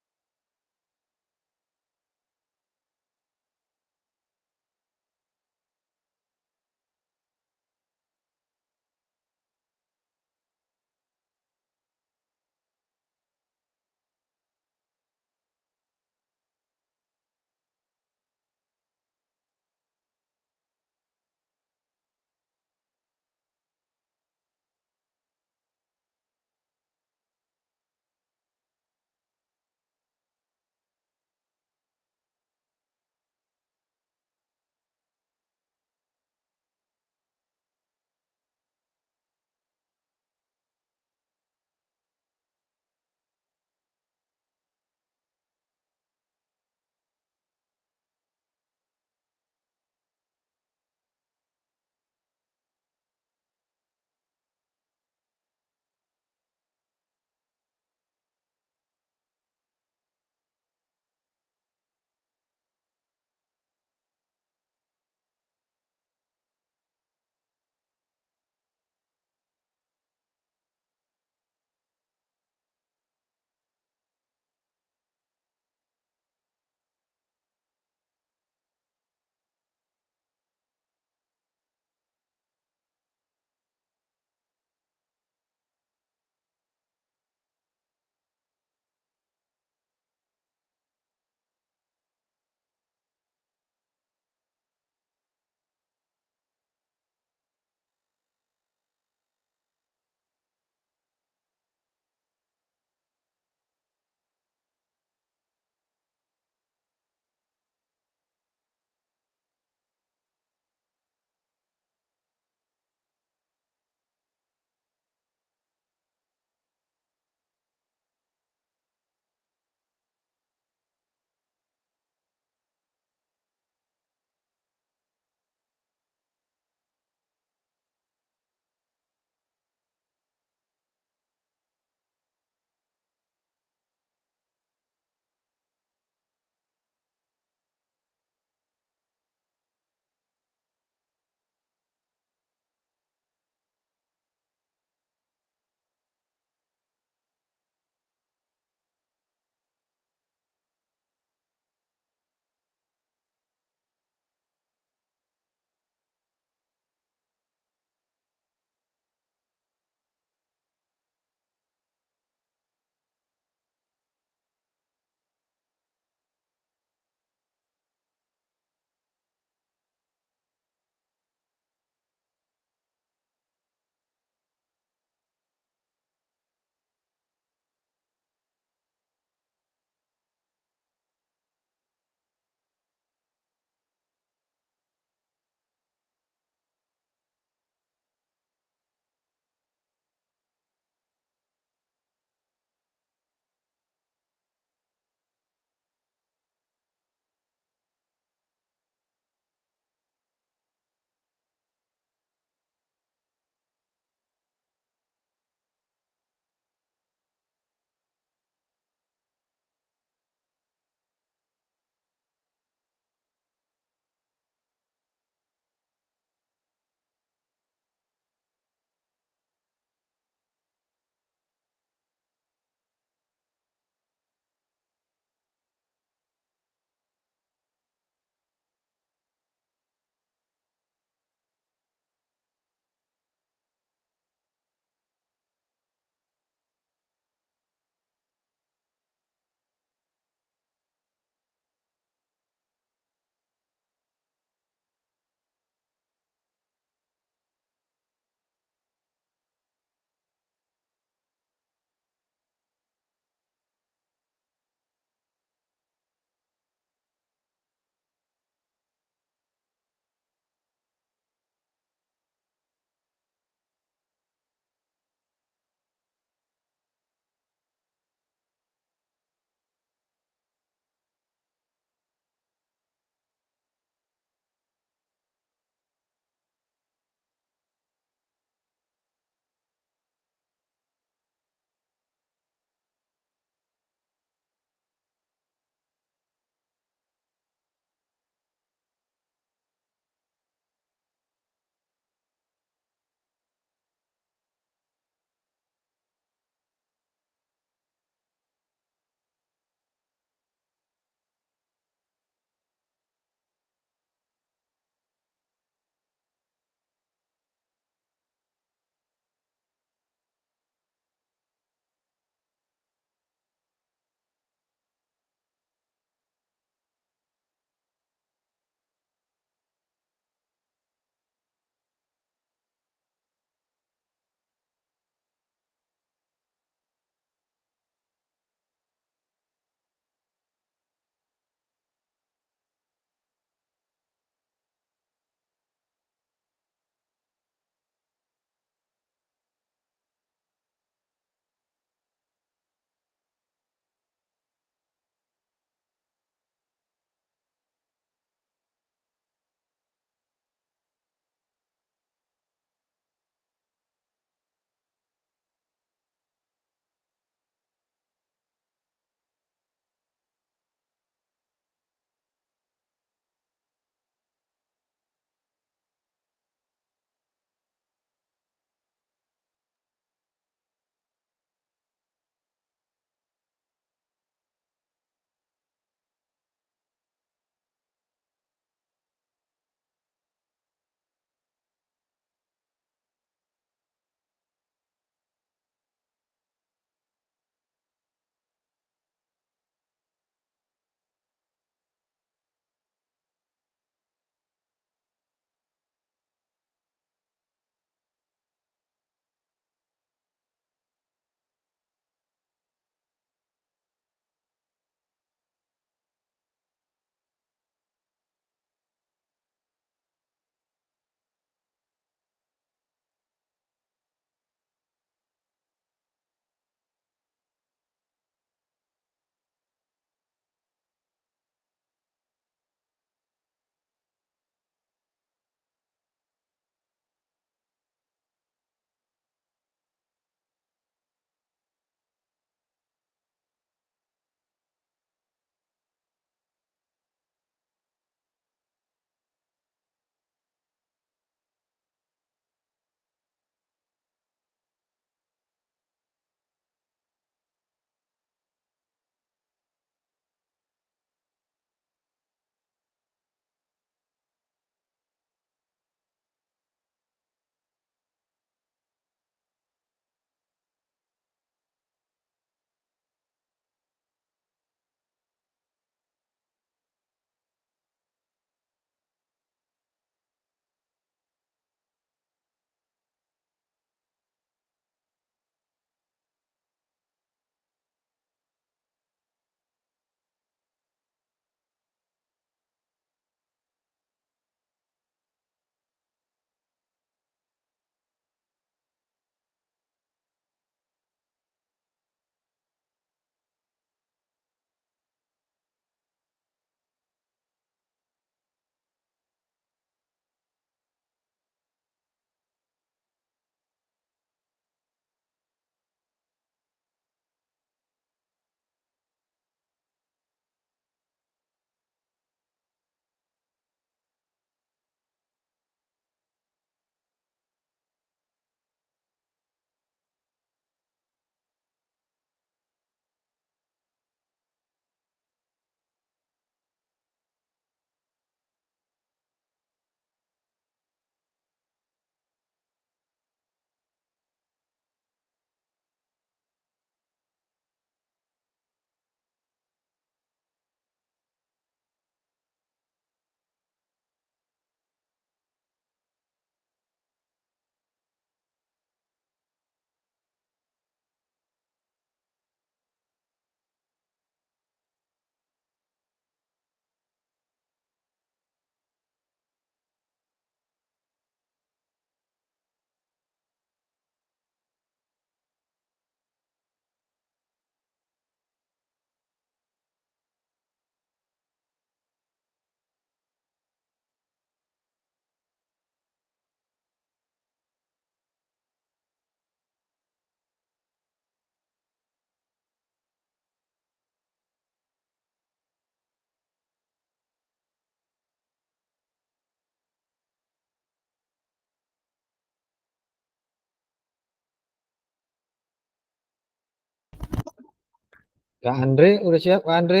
Kak Andre, udah siap Kak Andre?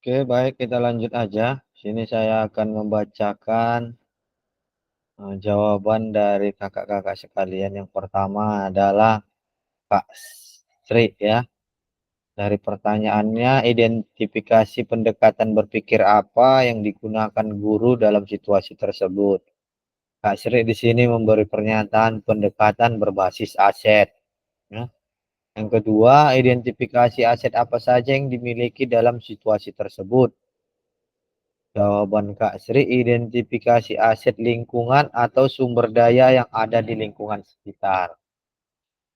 Oke, baik, kita lanjut aja. Sini saya akan membacakan jawaban dari kakak-kakak sekalian. Yang pertama adalah Kak Sri ya. Dari pertanyaannya, identifikasi pendekatan berpikir apa yang digunakan guru dalam situasi tersebut. Kak Sri di sini memberi pernyataan pendekatan berbasis aset. Ya. Yang kedua, identifikasi aset apa saja yang dimiliki dalam situasi tersebut. Jawaban Kak Sri, identifikasi aset lingkungan atau sumber daya yang ada di lingkungan sekitar.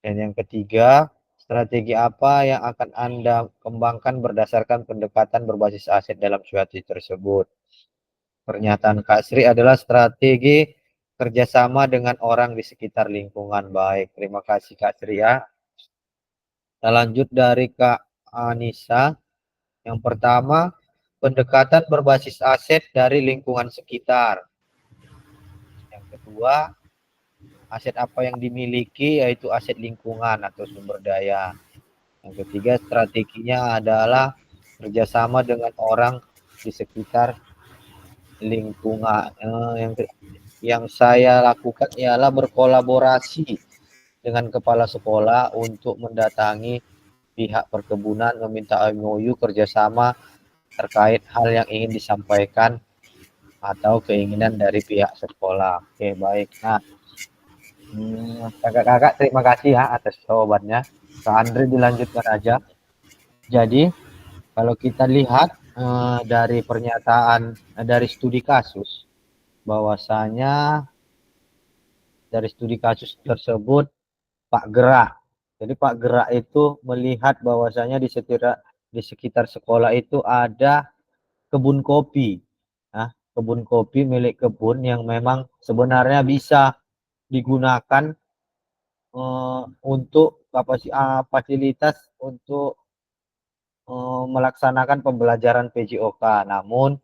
Dan yang ketiga, strategi apa yang akan Anda kembangkan berdasarkan pendekatan berbasis aset dalam situasi tersebut. Pernyataan Kak Sri adalah strategi kerjasama dengan orang di sekitar lingkungan. Baik, terima kasih Kak Sri ya. Kita lanjut dari Kak Anissa. Yang pertama, pendekatan berbasis aset dari lingkungan sekitar. Yang kedua, aset apa yang dimiliki, yaitu aset lingkungan atau sumber daya. Yang ketiga, strateginya adalah kerjasama dengan orang di sekitar lingkungan. Yang saya lakukan ialah berkolaborasi dengan kepala sekolah untuk mendatangi pihak perkebunan, meminta MOU kerjasama terkait hal yang ingin disampaikan atau keinginan dari pihak sekolah. Oke, baik. Nah, kakak-kakak terima kasih ya atas jawabannya. Kak Andre dilanjutkan aja. Jadi kalau kita lihat dari pernyataan dari studi kasus, bahwasanya dari studi kasus tersebut Pak Gerak. Jadi Pak Gerak itu melihat bahwasanya di sekitar sekolah itu ada kebun kopi. Nah, kebun kopi milik kebun yang memang sebenarnya bisa digunakan untuk fasilitas untuk melaksanakan pembelajaran PJOK. Namun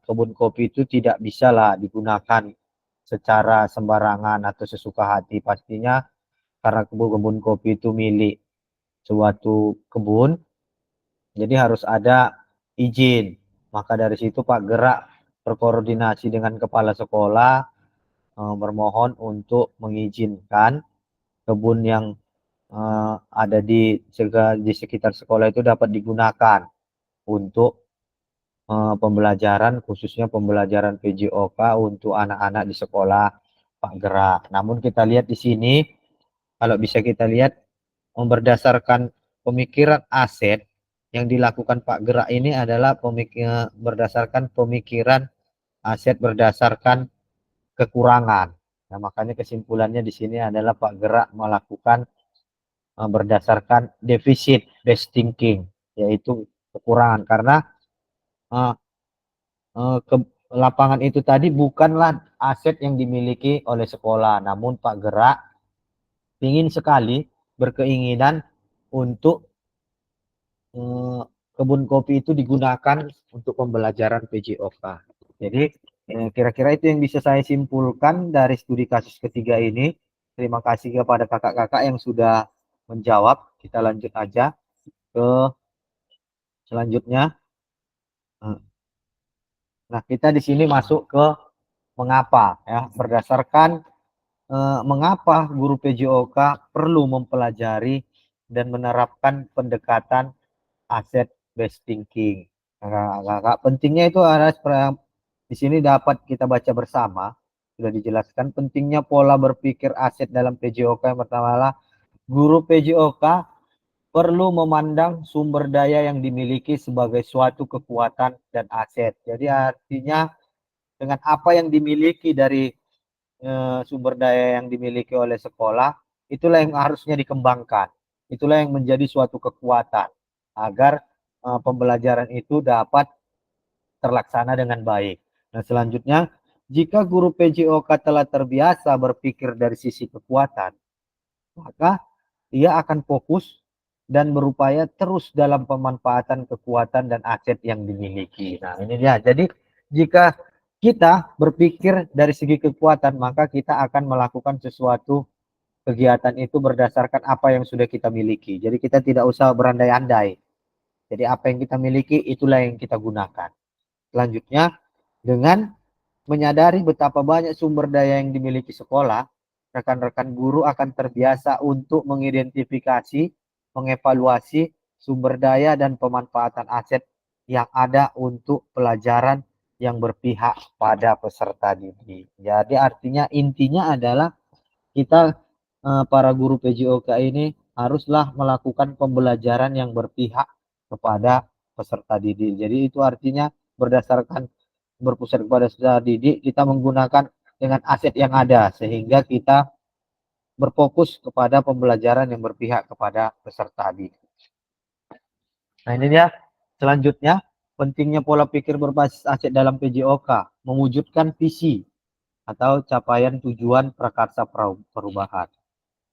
kebun kopi itu tidak bisa lah digunakan secara sembarangan atau sesuka hati. Pastinya karena kebun kopi itu milik suatu kebun, jadi harus ada izin. Maka dari situ Pak Gerak berkoordinasi dengan kepala sekolah bermohon untuk mengizinkan kebun yang ada di sekitar sekolah itu dapat digunakan untuk pembelajaran, khususnya pembelajaran PJOK untuk anak-anak di sekolah Pak Gerak. Namun kita lihat di sini, kalau bisa kita lihat berdasarkan pemikiran aset yang dilakukan Pak Gerak ini adalah berdasarkan pemikiran aset berdasarkan kekurangan. Nah, makanya kesimpulannya di sini adalah Pak Gerak melakukan berdasarkan defisit based thinking, yaitu kekurangan, karena lapangan itu tadi bukanlah aset yang dimiliki oleh sekolah, namun Pak Gerak ingin sekali berkeinginan untuk kebun kopi itu digunakan untuk pembelajaran PJOK. Jadi kira-kira itu yang bisa saya simpulkan dari studi kasus ketiga ini. Terima kasih kepada kakak-kakak yang sudah menjawab. Kita lanjut aja ke selanjutnya. Nah, kita di sini masuk ke mengapa ya, berdasarkan mengapa guru PJOK perlu mempelajari dan menerapkan pendekatan aset based thinking. Kakak, pentingnya itu adalah di sini dapat kita baca bersama, sudah dijelaskan pentingnya pola berpikir aset dalam PJOK. Yang pertama adalah guru PJOK perlu memandang sumber daya yang dimiliki sebagai suatu kekuatan dan aset. Jadi artinya dengan apa yang dimiliki dari sumber daya yang dimiliki oleh sekolah, itulah yang harusnya dikembangkan. Itulah yang menjadi suatu kekuatan agar pembelajaran itu dapat terlaksana dengan baik. Nah, selanjutnya, jika guru PJOK telah terbiasa berpikir dari sisi kekuatan, maka ia akan fokus dan berupaya terus dalam pemanfaatan kekuatan dan aset yang dimiliki. Nah, ini dia. Jadi, jika kita berpikir dari segi kekuatan, maka kita akan melakukan sesuatu kegiatan itu berdasarkan apa yang sudah kita miliki. Jadi, kita tidak usah berandai-andai. Jadi, apa yang kita miliki, itulah yang kita gunakan. Selanjutnya, dengan menyadari betapa banyak sumber daya yang dimiliki sekolah, rekan-rekan guru akan terbiasa untuk mengidentifikasi, mengevaluasi sumber daya dan pemanfaatan aset yang ada untuk pelajaran yang berpihak pada peserta didik. Jadi artinya intinya adalah kita para guru PJOK ini haruslah melakukan pembelajaran yang berpihak kepada peserta didik. Jadi itu artinya berdasarkan berpusat kepada peserta didik, kita menggunakan dengan aset yang ada sehingga kita berfokus kepada pembelajaran yang berpihak kepada peserta didik. Nah, ini dia selanjutnya pentingnya pola pikir berbasis aset dalam PJOK, mewujudkan visi atau capaian tujuan prakarsa perubahan.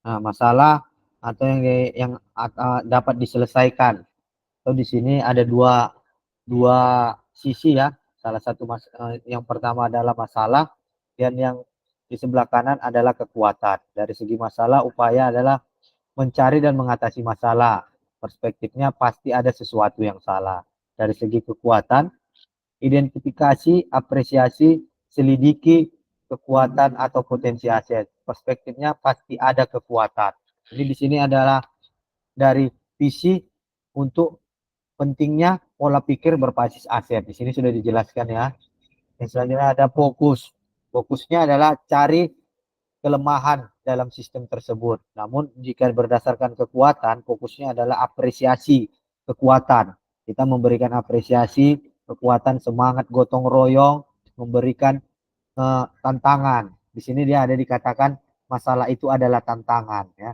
Nah, masalah atau yang dapat diselesaikan. So, di sini ada dua sisi ya. Salah satu yang pertama adalah masalah dan yang di sebelah kanan adalah kekuatan. Dari segi masalah, upaya adalah mencari dan mengatasi masalah. Perspektifnya pasti ada sesuatu yang salah. Dari segi kekuatan, identifikasi, apresiasi, selidiki kekuatan atau potensi aset. Perspektifnya pasti ada kekuatan. Jadi di sini adalah dari visi untuk pentingnya pola pikir berbasis aset. Di sini sudah dijelaskan ya. Yang selanjutnya ada fokus. Fokusnya adalah cari kelemahan dalam sistem tersebut. Namun jika berdasarkan kekuatan, fokusnya adalah apresiasi kekuatan. Kita memberikan apresiasi, kekuatan, semangat, gotong royong, memberikan tantangan. Di sini dia ada dikatakan masalah itu adalah tantangan ya.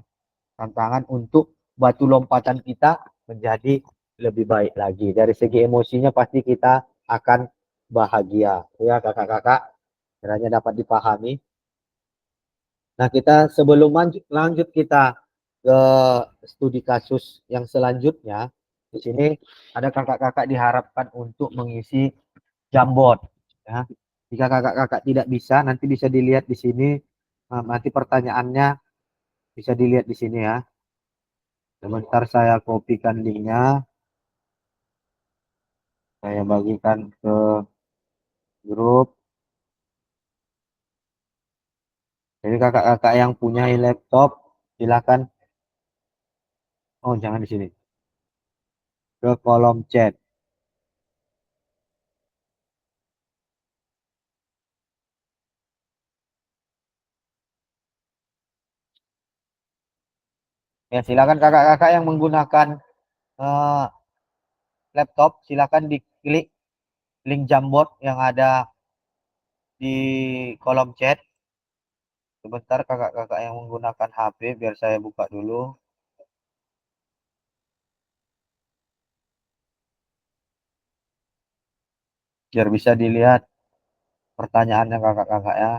Tantangan untuk batu lompatan kita menjadi lebih baik lagi. Dari segi emosinya pasti kita akan bahagia. Ya kakak-kakak, kiranya dapat dipahami. Nah, kita sebelum lanjut kita ke studi kasus yang selanjutnya, di sini ada kakak-kakak diharapkan untuk mengisi Jamboard ya. Jika kakak-kakak tidak bisa, nanti bisa dilihat di sini. Nanti pertanyaannya bisa dilihat di sini ya. Sebentar saya kopikan linknya. Saya bagikan ke grup. Jadi kakak-kakak yang punya laptop, silakan. Oh, jangan di sini. Ke kolom chat. Ya, silakan kakak-kakak yang menggunakan laptop, silakan diklik link Jamboard yang ada di kolom chat. Sebentar kakak-kakak yang menggunakan HP, biar saya buka dulu. Biar bisa dilihat pertanyaannya kakak-kakak ya.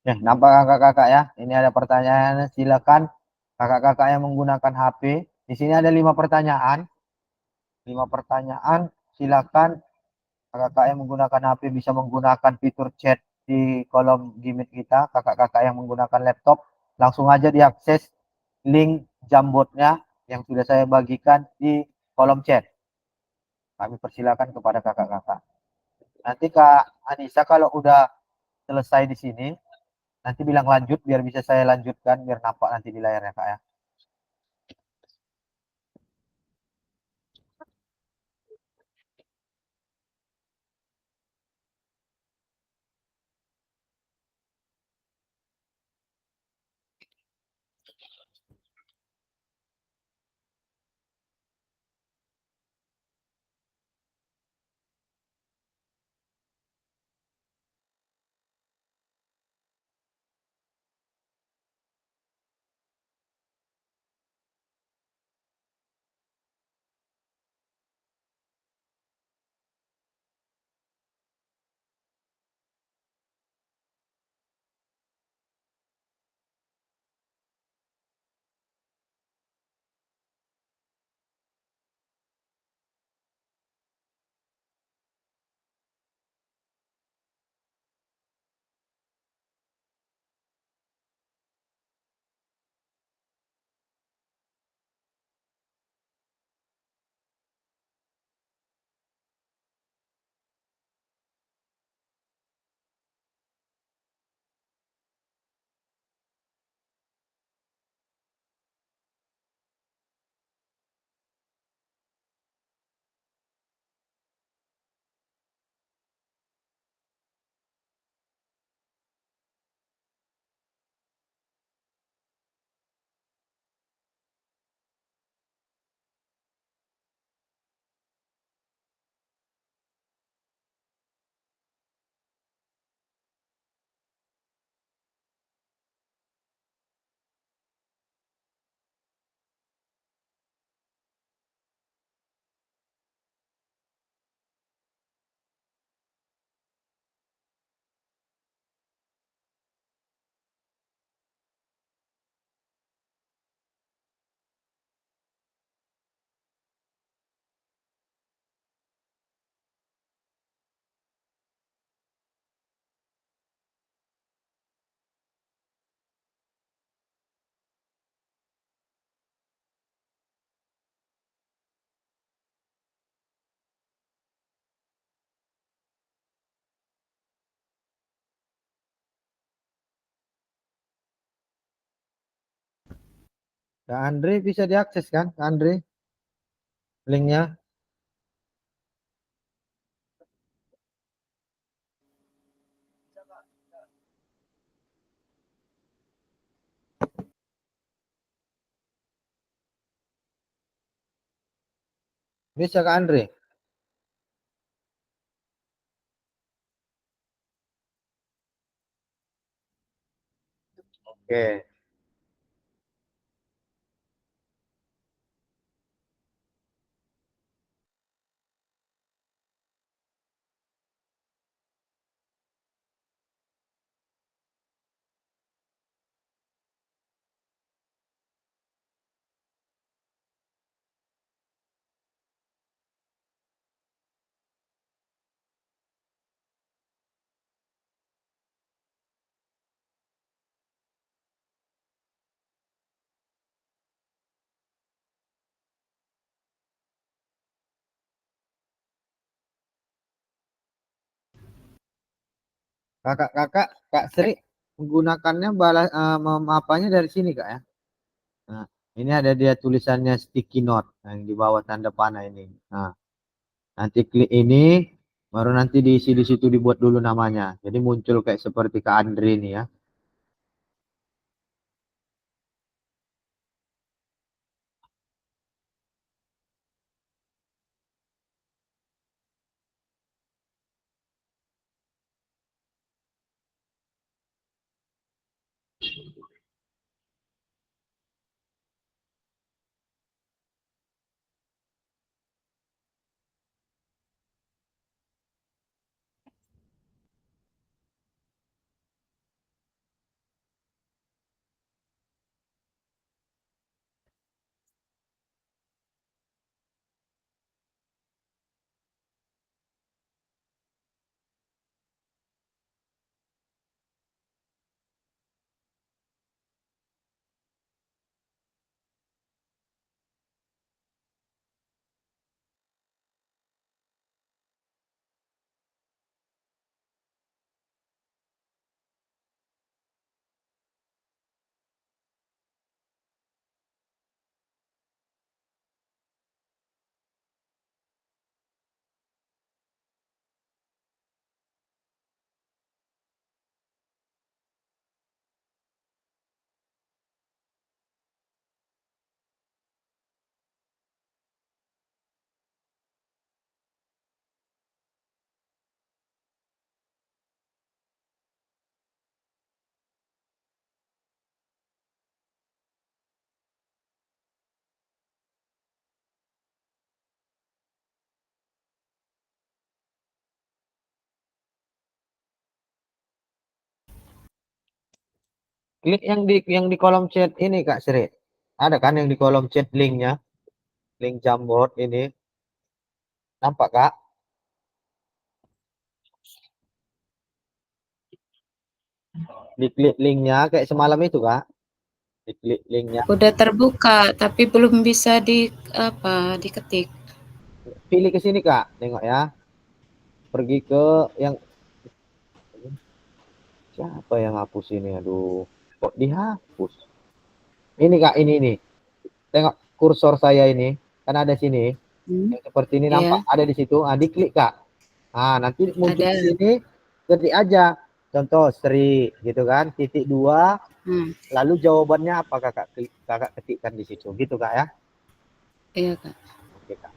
Ya, nampak kakak-kakak ya. Ini ada pertanyaannya. Silakan kakak-kakak yang menggunakan HP. Di sini ada 5 pertanyaan. 5 pertanyaan. Silakan kakak-kakak yang menggunakan HP bisa menggunakan fitur chat di kolom Gmeet kita. Kakak-kakak yang menggunakan laptop langsung aja diakses link Jamboardnya yang sudah saya bagikan di kolom chat. Kami persilakan kepada kakak-kakak. Nanti Kak Anissa kalau udah selesai di sini, nanti bilang lanjut biar bisa saya lanjutkan, biar nampak nanti di layarnya Kak ya. Kak Andre bisa diakses kan, Kak Andre? Linknya. Bisa Kak Andre? Oke. Kakak, Kak Sri menggunakannya apanya dari sini Kak ya. Nah, ini ada dia tulisannya sticky note yang di bawah tanda panah ini. Nah, nanti klik ini, baru nanti diisi di situ dibuat dulu namanya. Jadi muncul kayak seperti Kak Andre ini ya. Klik yang di kolom chat ini Kak Sri. Ada kan yang di kolom chat linknya, link Jamboard ini. Nampak Kak? Diklik linknya kayak semalam itu Kak. Diklik linknya. Udah terbuka, tapi belum bisa diketik. Pilih ke sini Kak, tengok ya. Pergi ke yang siapa yang hapus ini? Aduh, kok dihapus? Ini Kak, ini. Tengok kursor saya ini, kan ada sini. Yang seperti ini nampak Iya, ada di situ. Ah, diklik Kak. Ah, nanti muncul ada. di sini, ketik aja. Contoh Sri gitu kan, titik 2, Hmm, lalu jawabannya apa kakak ketikkan di situ, gitu Kak ya. iya Kak. Oke Kak.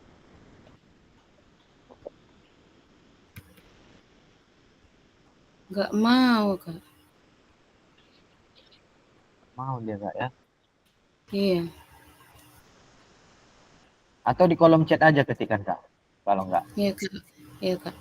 Nggak mau Kak. Mau dia Kak ya. Iya, Atau di kolom chat aja ketikkan Kak. Kalau enggak. iya Kak. Iya Kak.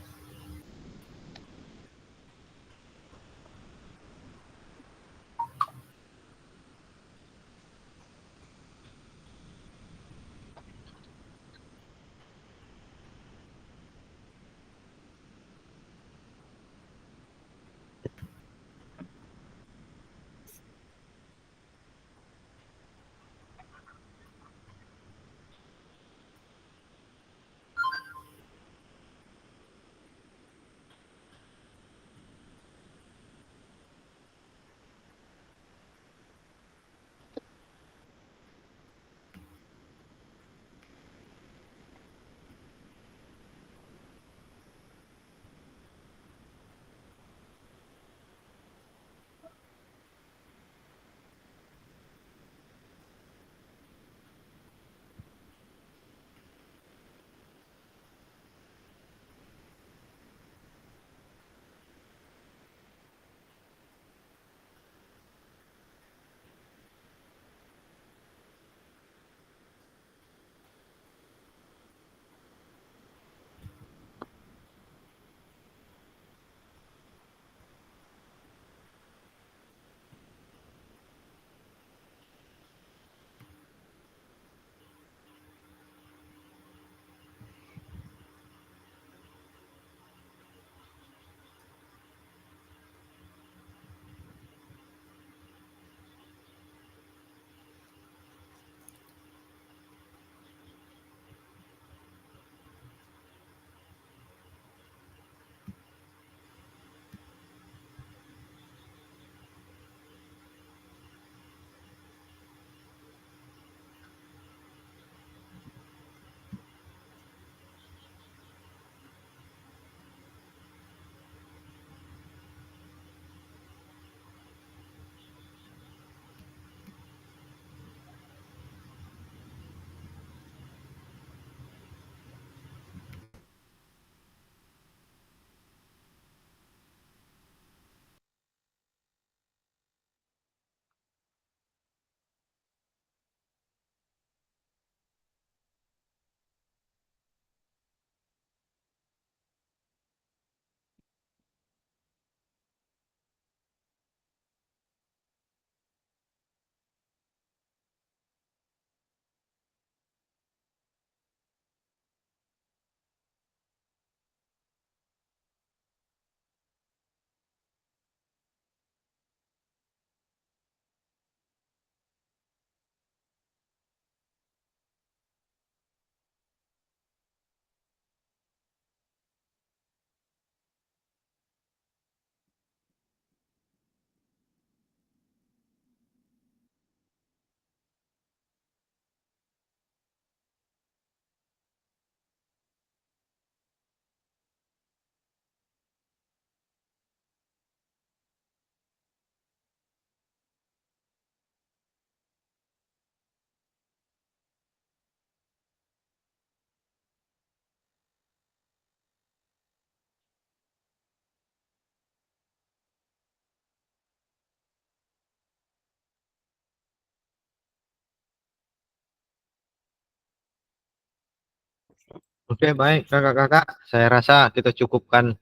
Oke, baik kakak-kakak. Saya rasa kita cukupkan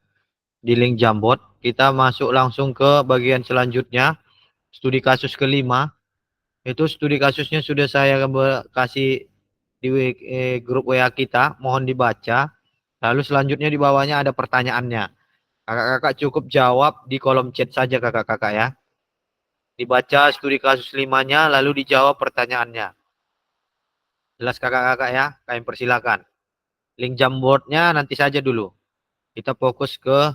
di link Jambot. Kita masuk langsung ke bagian selanjutnya. Studi kasus kelima. Itu studi kasusnya sudah saya kasih di grup WA kita. Mohon dibaca. Lalu selanjutnya di bawahnya ada pertanyaannya. Kakak-kakak cukup jawab di kolom chat saja kakak-kakak ya. Dibaca studi kasus limanya lalu dijawab pertanyaannya. Jelas kakak-kakak ya? Kami persilakan. Link Jamboardnya nanti saja dulu. Kita fokus ke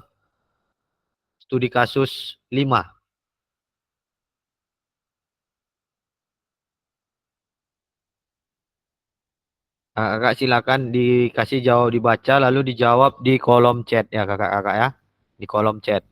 studi kasus 5. Kakak silakan dikasih jawab dibaca lalu dijawab di kolom chat ya kakak-kakak ya. Di kolom chat.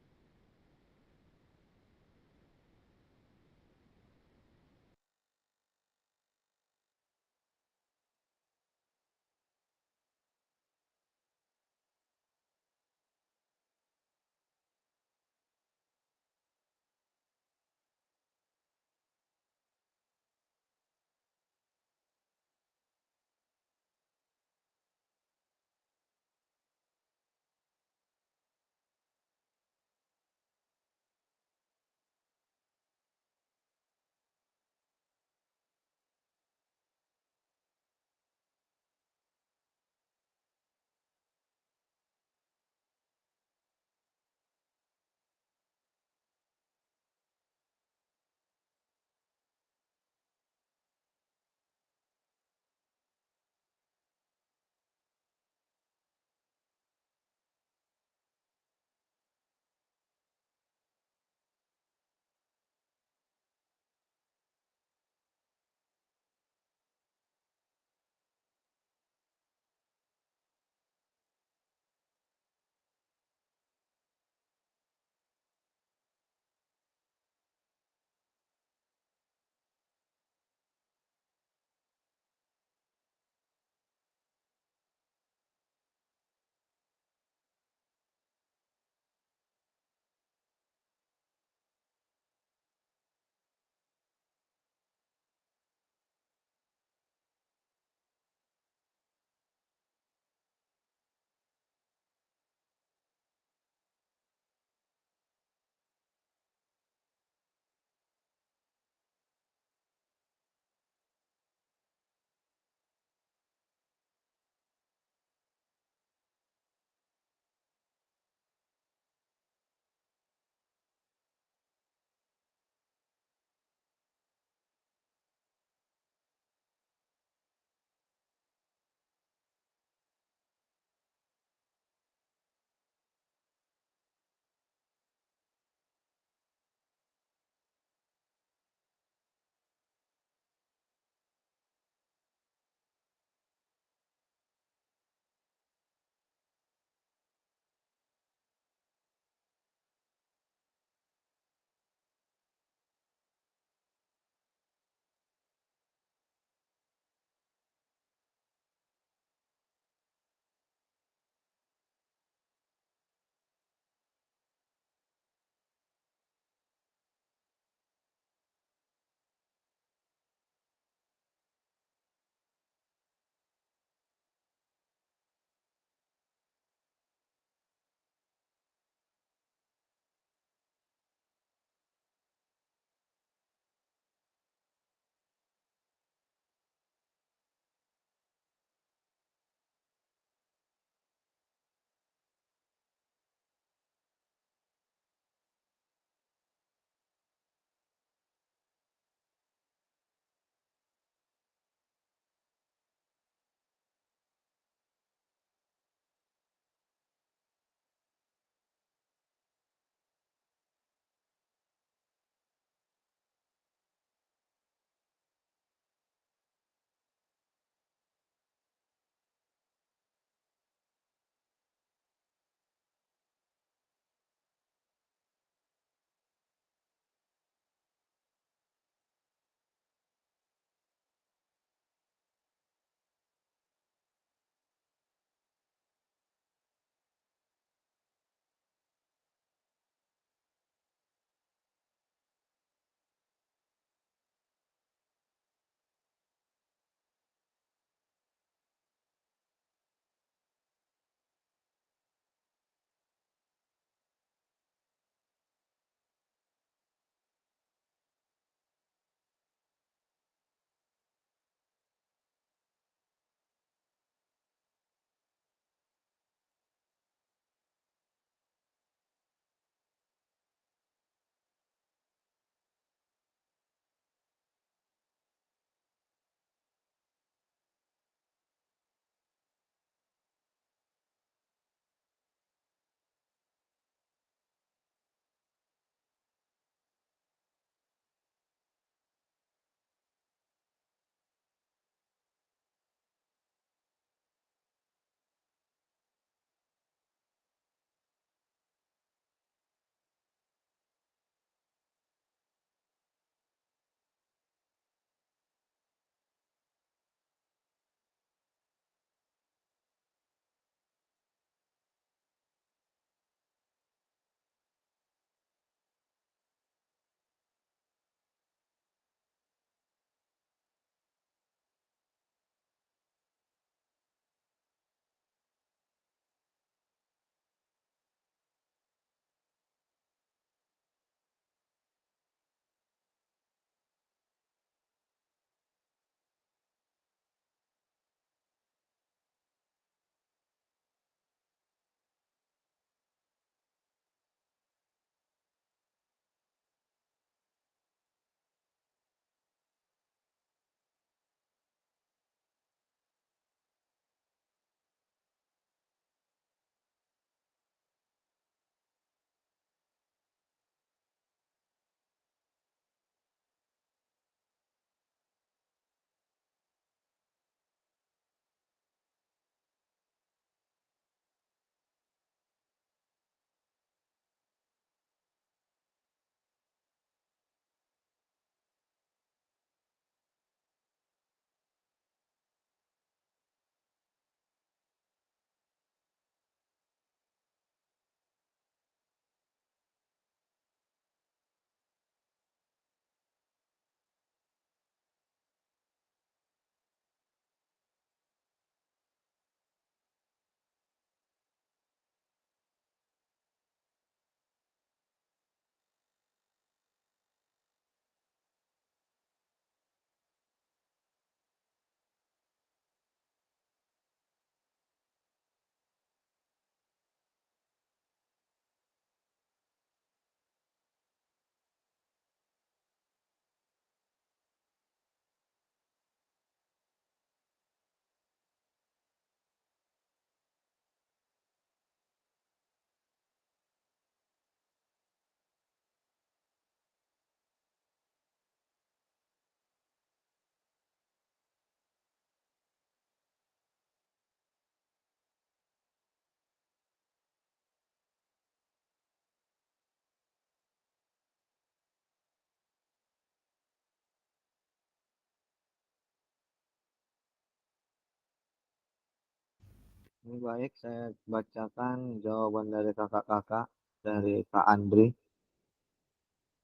Ini baik, saya bacakan jawaban dari kakak-kakak, dari Kak Andri.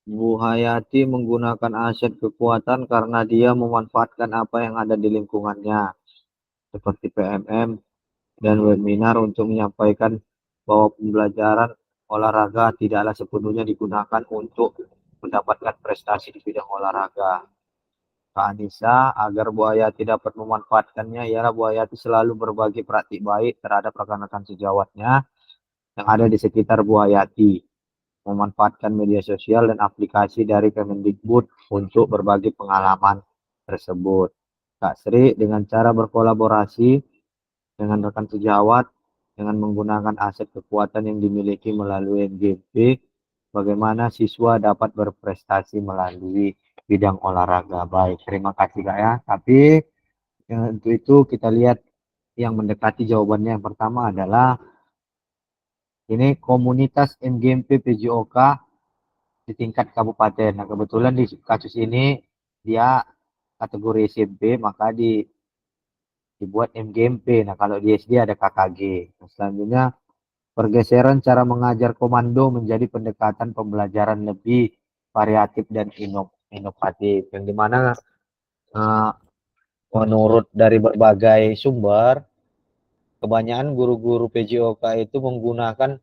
Bu Hayati menggunakan aset kekuatan karena dia memanfaatkan apa yang ada di lingkungannya, seperti PMM dan webinar untuk menyampaikan bahwa pembelajaran olahraga tidaklah sepenuhnya digunakan untuk mendapatkan prestasi di bidang olahraga. Kak Anissa, agar Bu Hayati dapat memanfaatkannya, ialah Bu Hayati selalu berbagi praktik baik terhadap rekan-rekan sejawatnya yang ada di sekitar Bu Hayati, memanfaatkan media sosial dan aplikasi dari Kemendikbud untuk berbagi pengalaman tersebut. Kak Sri, dengan cara berkolaborasi dengan rekan sejawat, dengan menggunakan aset kekuatan yang dimiliki melalui MGP, bagaimana siswa dapat berprestasi melalui bidang olahraga. Baik, terima kasih Kak ya. Tapi untuk itu kita lihat yang mendekati jawabannya. Yang pertama adalah ini komunitas MGMP PJOK di tingkat kabupaten. Nah, kebetulan di kasus ini dia kategori SMP, maka dibuat MGMP. Nah, kalau di SD ada KKG. Nah, selanjutnya pergeseran cara mengajar komando menjadi pendekatan pembelajaran lebih variatif dan inovatif. Yang dimana eh, menurut dari berbagai sumber, kebanyakan guru-guru PJOK itu menggunakan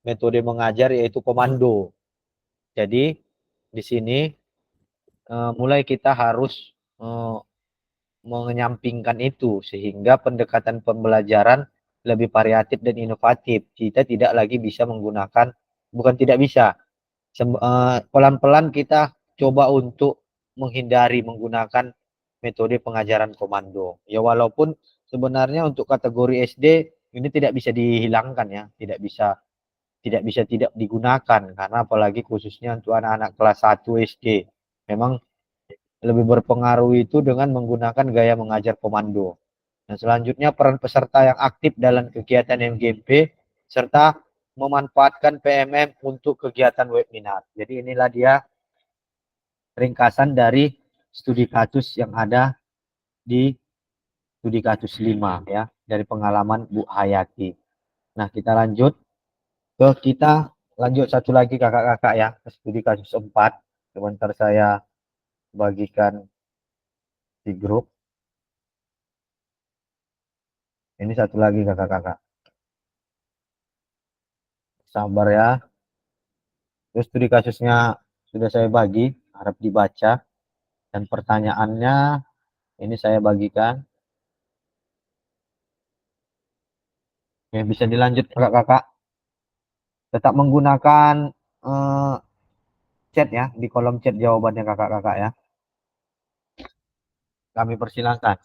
metode mengajar yaitu komando. Jadi di sini mulai kita harus menyampingkan itu sehingga pendekatan pembelajaran lebih variatif dan inovatif. Kita tidak lagi bisa menggunakan, bukan tidak bisa, pelan-pelan kita coba untuk menghindari menggunakan metode pengajaran komando. Ya walaupun sebenarnya untuk kategori SD ini tidak bisa dihilangkan ya, tidak digunakan karena apalagi khususnya untuk anak-anak kelas 1 SD. Memang lebih berpengaruh itu dengan menggunakan gaya mengajar komando. Dan selanjutnya peran peserta yang aktif dalam kegiatan MGMP serta memanfaatkan PMM untuk kegiatan webinar. Jadi inilah dia ringkasan dari studi kasus yang ada di studi kasus 5 ya, dari pengalaman Bu Hayati. Nah, kita lanjut satu lagi kakak-kakak ya, ke studi kasus 4. Sebentar saya bagikan di grup. Ini satu lagi kakak-kakak. Sabar ya. Terus studi kasusnya sudah saya bagi, harap dibaca. Dan pertanyaannya ini saya bagikan. Ya, bisa dilanjut kakak-kakak. Tetap menggunakan eh, chat ya, di kolom chat jawabannya kakak-kakak ya. Kami persilahkan.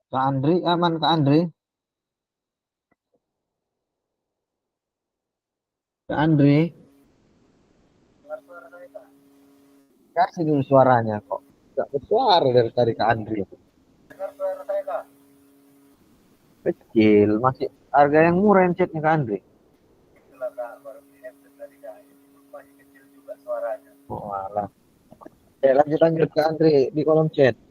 Kak Andri, aman Kak Andri? Kak Andri, kasih dulu suaranya kok. Gak bersuara dari tadi Kak Andri. Kecil, masih harga yang murah handsetnya Kak Andri. Oh alah. Lanjut lanjut Kak Andri di kolom chat.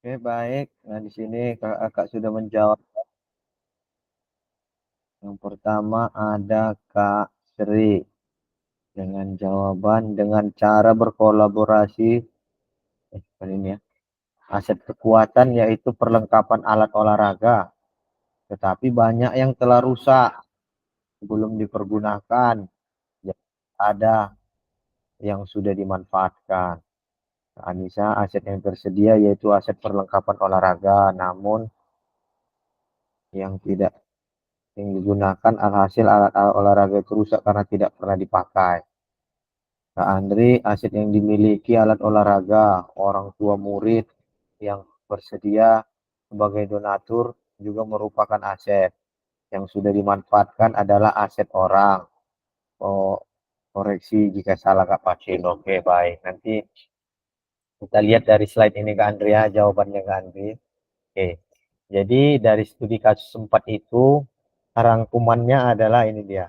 Oke, baik. Nah, di sini kakak sudah menjawab. Yang pertama ada Kak Sri dengan jawaban dengan cara berkolaborasi ini ya. Aset kekuatan yaitu perlengkapan alat olahraga, tetapi banyak yang telah rusak belum dipergunakan. Ya, ada yang sudah dimanfaatkan. Anissa, aset yang tersedia yaitu aset perlengkapan olahraga, namun yang tidak yang digunakan alhasil alat-alat olahraga itu rusak karena tidak pernah dipakai. Kak Andri, aset yang dimiliki alat olahraga, orang tua murid yang bersedia sebagai donatur juga merupakan aset. Yang sudah dimanfaatkan adalah aset orang. Oh, koreksi jika salah Kak Pacin. Oke, baik. Nanti kita lihat dari slide ini Kak Andrea, jawabannya Kak Andri. Oke, jadi dari studi kasus 4 itu, rangkumannya adalah ini dia.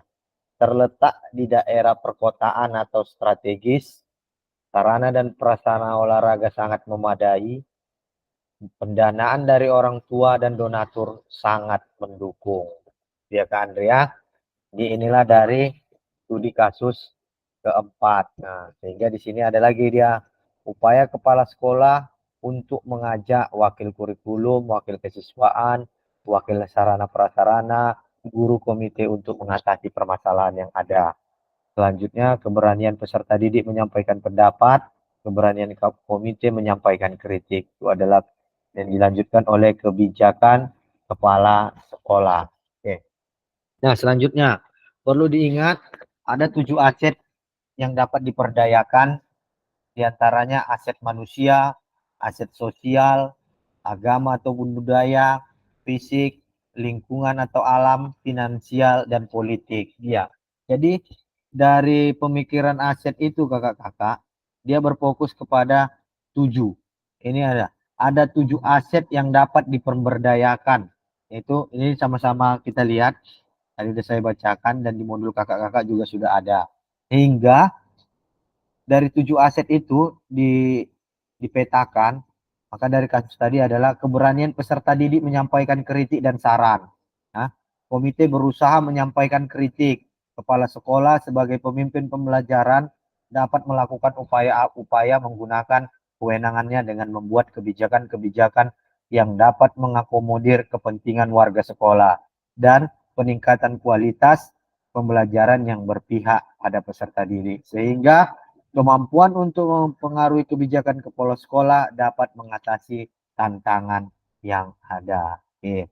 Terletak di daerah perkotaan atau strategis, sarana dan prasarana olahraga sangat memadai, pendanaan dari orang tua dan donatur sangat mendukung. Ya Kak Andrea, inilah dari studi kasus keempat. Nah, sehingga di sini ada lagi dia upaya kepala sekolah untuk mengajak wakil kurikulum, wakil kesiswaan, wakil sarana prasarana, guru komite untuk mengatasi permasalahan yang ada. Selanjutnya, keberanian peserta didik menyampaikan pendapat, keberanian komite menyampaikan kritik. Itu adalah yang dilanjutkan oleh kebijakan kepala sekolah. Oke. Nah, selanjutnya perlu diingat ada 7 aset yang dapat diperdayakan, diantaranya aset manusia, aset sosial, agama atau budaya, fisik, lingkungan atau alam, finansial, dan politik. Ya, jadi dari pemikiran aset itu kakak-kakak, dia berfokus kepada 7. Ini ada 7 aset yang dapat diperdayakan. Itu ini sama-sama kita lihat. Tadi sudah saya bacakan dan di modul kakak-kakak juga sudah ada. Hingga dari 7 aset itu dipetakan, maka dari kasus tadi adalah keberanian peserta didik menyampaikan kritik dan saran. Nah, komite berusaha menyampaikan kritik. Kepala sekolah sebagai pemimpin pembelajaran dapat melakukan upaya-upaya menggunakan kewenangannya dengan membuat kebijakan-kebijakan yang dapat mengakomodir kepentingan warga sekolah dan peningkatan kualitas pembelajaran yang berpihak pada peserta didik. Sehingga kemampuan untuk mempengaruhi kebijakan kepala sekolah dapat mengatasi tantangan yang ada. Oke.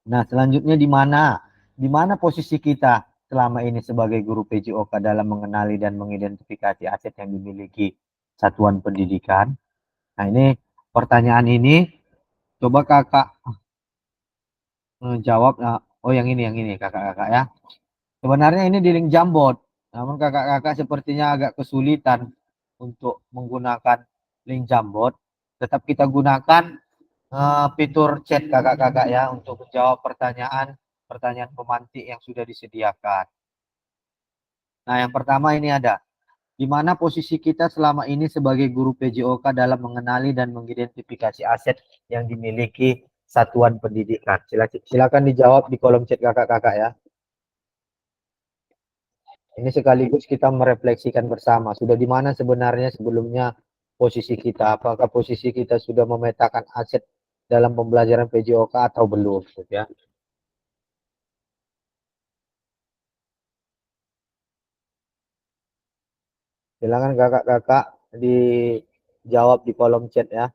Nah, selanjutnya di mana? Di mana posisi kita selama ini sebagai guru PJOK dalam mengenali dan mengidentifikasi aset yang dimiliki satuan pendidikan? Nah, ini pertanyaan ini coba kakak jawab. Nah, oh yang ini kakak-kakak ya. Sebenarnya ini di link Jamboard, namun kakak-kakak sepertinya agak kesulitan untuk menggunakan link Jamboard. Tetap kita gunakan fitur chat kakak-kakak ya untuk menjawab pertanyaan pemantik yang sudah disediakan. Nah, yang pertama ini ada, di mana posisi kita selama ini sebagai guru PJOK dalam mengenali dan mengidentifikasi aset yang dimiliki satuan pendidikan? Silakan dijawab di kolom chat kakak-kakak ya. Ini sekaligus kita merefleksikan bersama, sudah di mana sebenarnya sebelumnya posisi kita, apakah posisi kita sudah memetakan aset dalam pembelajaran PJOK atau belum, gitu ya. Silakan kakak-kakak dijawab di kolom chat ya.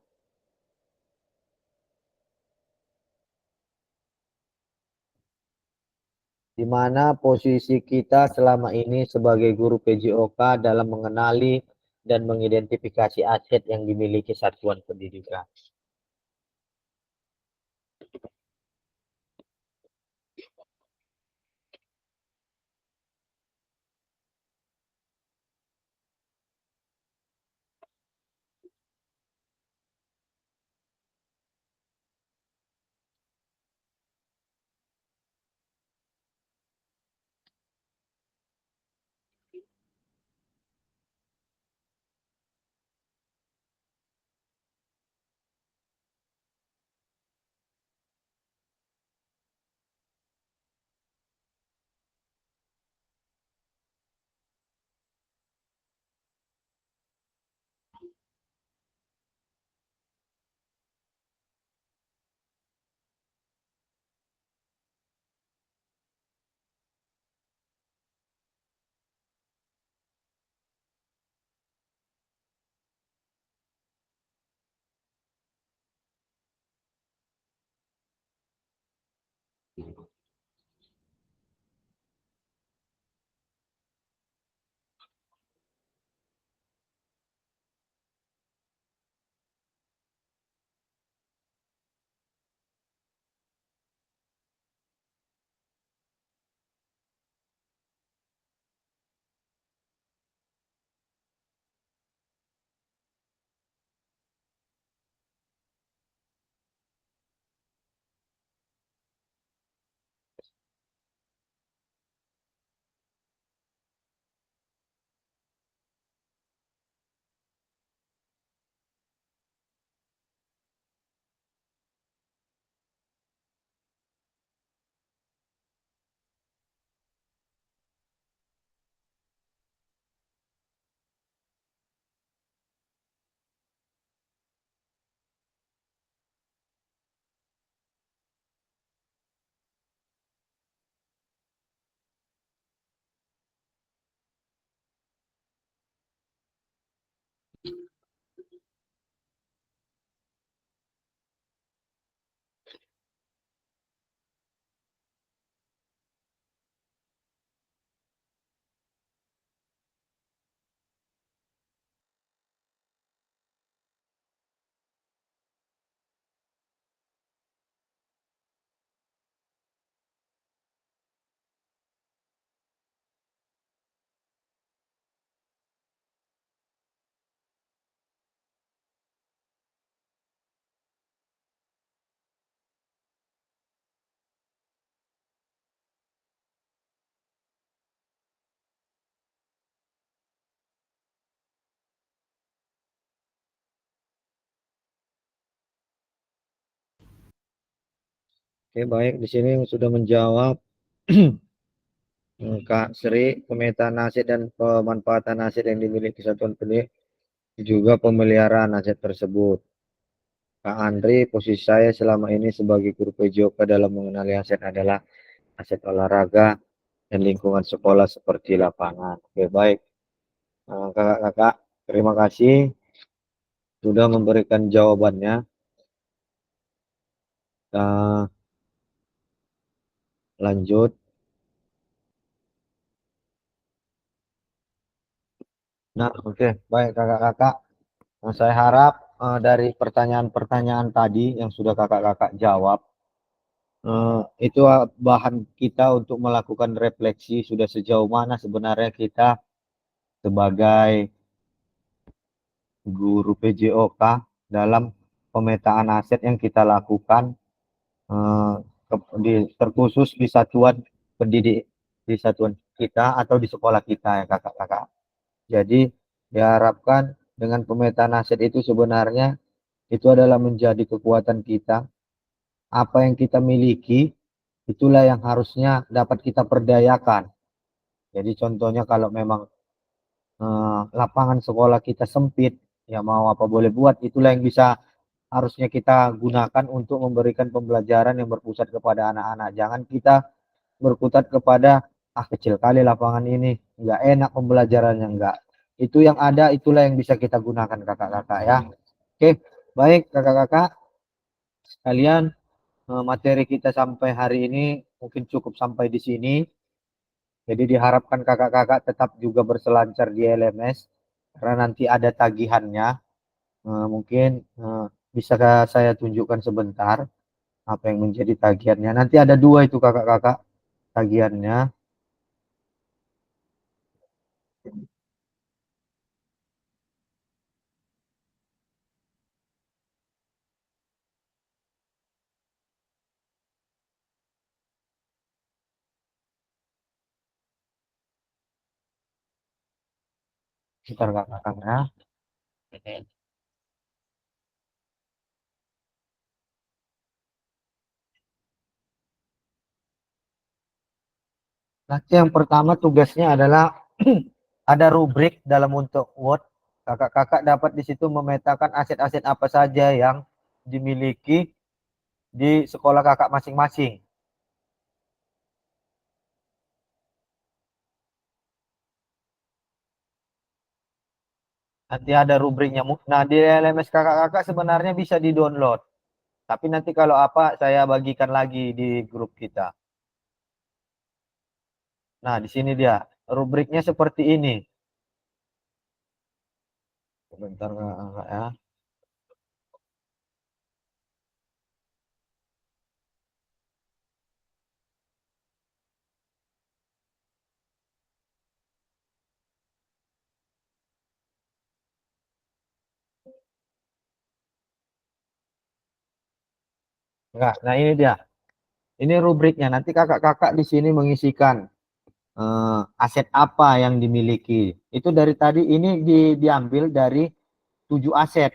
Di mana posisi kita selama ini sebagai guru PJOK dalam mengenali dan mengidentifikasi aset yang dimiliki satuan pendidikan. Oke, baik, di sini sudah menjawab Kak Sri, pemetaan aset dan pemanfaatan aset yang dimiliki satuan pendidik, juga pemeliharaan aset tersebut. Kak Andri, posisi saya selama ini sebagai guru PJOK dalam mengenali aset adalah aset olahraga dan lingkungan sekolah seperti lapangan. Oke, baik. Kakak-kakak, terima kasih sudah memberikan jawabannya. Kita lanjut. Nah, oke, baik kakak-kakak. Nah, saya harap dari pertanyaan-pertanyaan tadi yang sudah kakak-kakak jawab, itu bahan kita untuk melakukan refleksi sudah sejauh mana sebenarnya kita sebagai guru PJOK dalam pemetaan aset yang kita lakukan terkhusus di satuan pendidik, di satuan kita atau di sekolah kita ya kakak-kakak. Jadi diharapkan dengan pemetaan aset itu sebenarnya itu adalah menjadi kekuatan kita. Apa yang kita miliki itulah yang harusnya dapat kita perdayakan. Jadi contohnya kalau memang lapangan sekolah kita sempit, ya mau apa boleh buat, itulah yang bisa harusnya kita gunakan untuk memberikan pembelajaran yang berpusat kepada anak-anak. Jangan kita berkutat kepada kecil kali lapangan ini, nggak enak pembelajarannya, enggak. Itu yang ada itulah yang bisa kita gunakan kakak-kakak ya. Oke, baik kakak-kakak sekalian, materi kita sampai hari ini mungkin cukup sampai di sini. Jadi diharapkan kakak-kakak tetap juga berselancar di LMS karena nanti ada tagihannya. Mungkin bisa saya tunjukkan sebentar apa yang menjadi tagihannya. Nanti ada 2 itu kakak-kakak tagihannya. Sebentar kakak-kakak ya. Nanti yang pertama tugasnya adalah ada rubrik dalam bentuk Word. Kakak-kakak dapat di situ memetakan aset-aset apa saja yang dimiliki di sekolah kakak masing-masing. Nanti ada rubriknya. Nah, di LMS kakak-kakak sebenarnya bisa di-download. Tapi nanti kalau apa, saya bagikan lagi di grup kita. Nah, di sini dia. Rubriknya seperti ini. Sebentar kakak ya. Enggak, nah ini dia. Ini rubriknya. Nanti kakak-kakak di sini mengisikan aset apa yang dimiliki. Itu dari tadi ini diambil dari 7 aset.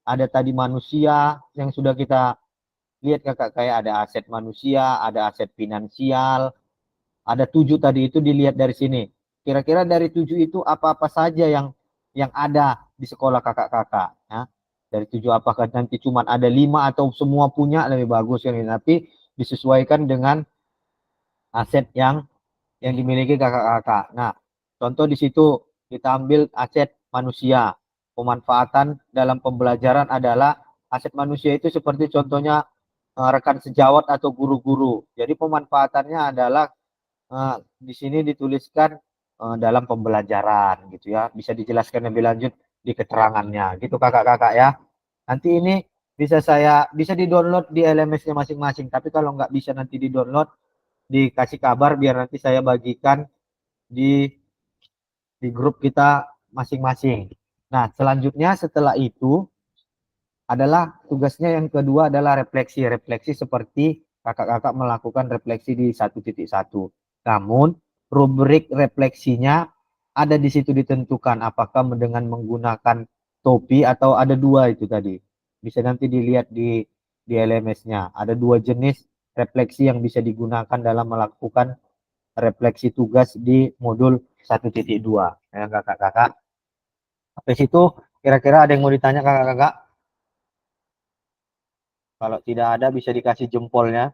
Ada tadi manusia yang sudah kita lihat kakak, kayak ada aset manusia, ada aset finansial, ada 7 tadi itu dilihat dari sini. Kira-kira dari 7 itu apa-apa saja yang ada di sekolah kakak-kakak. Ya. Dari 7 apakah nanti cuma ada 5 atau semua punya lebih bagus yang ini. Tapi disesuaikan dengan aset yang dimiliki kakak-kakak. Nah, contoh di situ kita ambil aset manusia. Pemanfaatan dalam pembelajaran adalah aset manusia itu seperti contohnya rekan sejawat atau guru-guru. Jadi pemanfaatannya adalah di sini dituliskan dalam pembelajaran gitu ya. Bisa dijelaskan lebih lanjut di keterangannya. Gitu kakak-kakak ya. Nanti ini bisa di-download di LMS-nya masing-masing. Tapi kalau nggak bisa nanti di-download, dikasih kabar biar nanti saya bagikan di grup kita masing-masing. Nah, selanjutnya setelah itu adalah tugasnya yang kedua adalah refleksi. Refleksi seperti kakak-kakak melakukan refleksi di 1.1. Namun rubrik refleksinya ada di situ ditentukan apakah dengan menggunakan topi atau ada 2 itu tadi. Bisa nanti dilihat di LMS-nya. Ada 2 jenis refleksi yang bisa digunakan dalam melakukan refleksi tugas di modul 1.2. Ya kakak-kakak. Habis itu kira-kira ada yang mau ditanya kakak-kakak? Kalau tidak ada bisa dikasih jempolnya.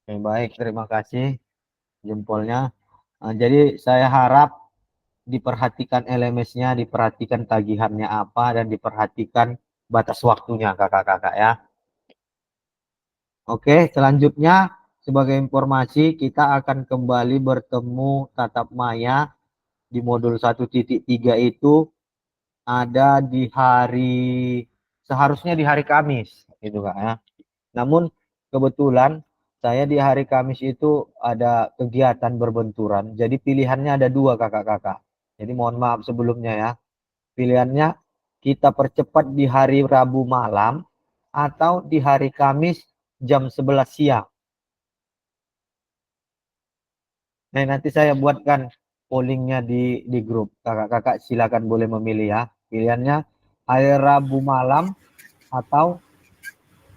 Oke, baik, terima kasih jempolnya. Jadi saya harap diperhatikan LMS-nya, diperhatikan tagihannya apa, dan diperhatikan batas waktunya kakak-kakak ya. Oke, selanjutnya sebagai informasi kita akan kembali bertemu tatap maya di modul 1.3 itu ada di seharusnya di hari Kamis gitu Kak ya. Namun kebetulan saya di hari Kamis itu ada kegiatan berbenturan. Jadi pilihannya ada dua kakak-kakak. Jadi mohon maaf sebelumnya ya. Pilihannya kita percepat di hari Rabu malam atau di hari Kamis jam 11 siang. Nah, nanti saya buatkan pollingnya di grup. Kakak-kakak silakan boleh memilih ya. Pilihannya hari Rabu malam atau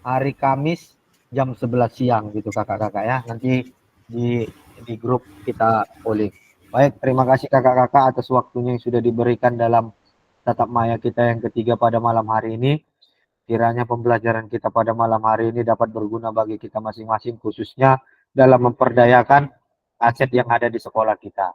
hari Kamis jam 11 siang gitu kakak-kakak ya. Nanti di grup kita polling. Baik, terima kasih kakak-kakak atas waktunya yang sudah diberikan dalam tatap maya kita yang ketiga pada malam hari ini. Kiranya pembelajaran kita pada malam hari ini dapat berguna bagi kita masing-masing, khususnya dalam memperdayakan aset yang ada di sekolah kita.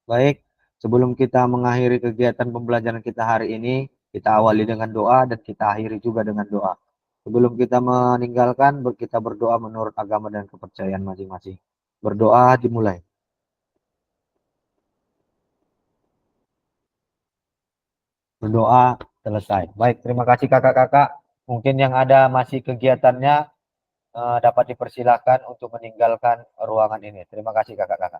Baik, sebelum kita mengakhiri kegiatan pembelajaran kita hari ini, kita awali dengan doa dan kita akhiri juga dengan doa. Sebelum kita meninggalkan, kita berdoa menurut agama dan kepercayaan masing-masing. Berdoa dimulai. Berdoa selesai. Baik, terima kasih kakak-kakak. Mungkin yang ada masih kegiatannya dapat dipersilakan untuk meninggalkan ruangan ini. Terima kasih kakak-kakak.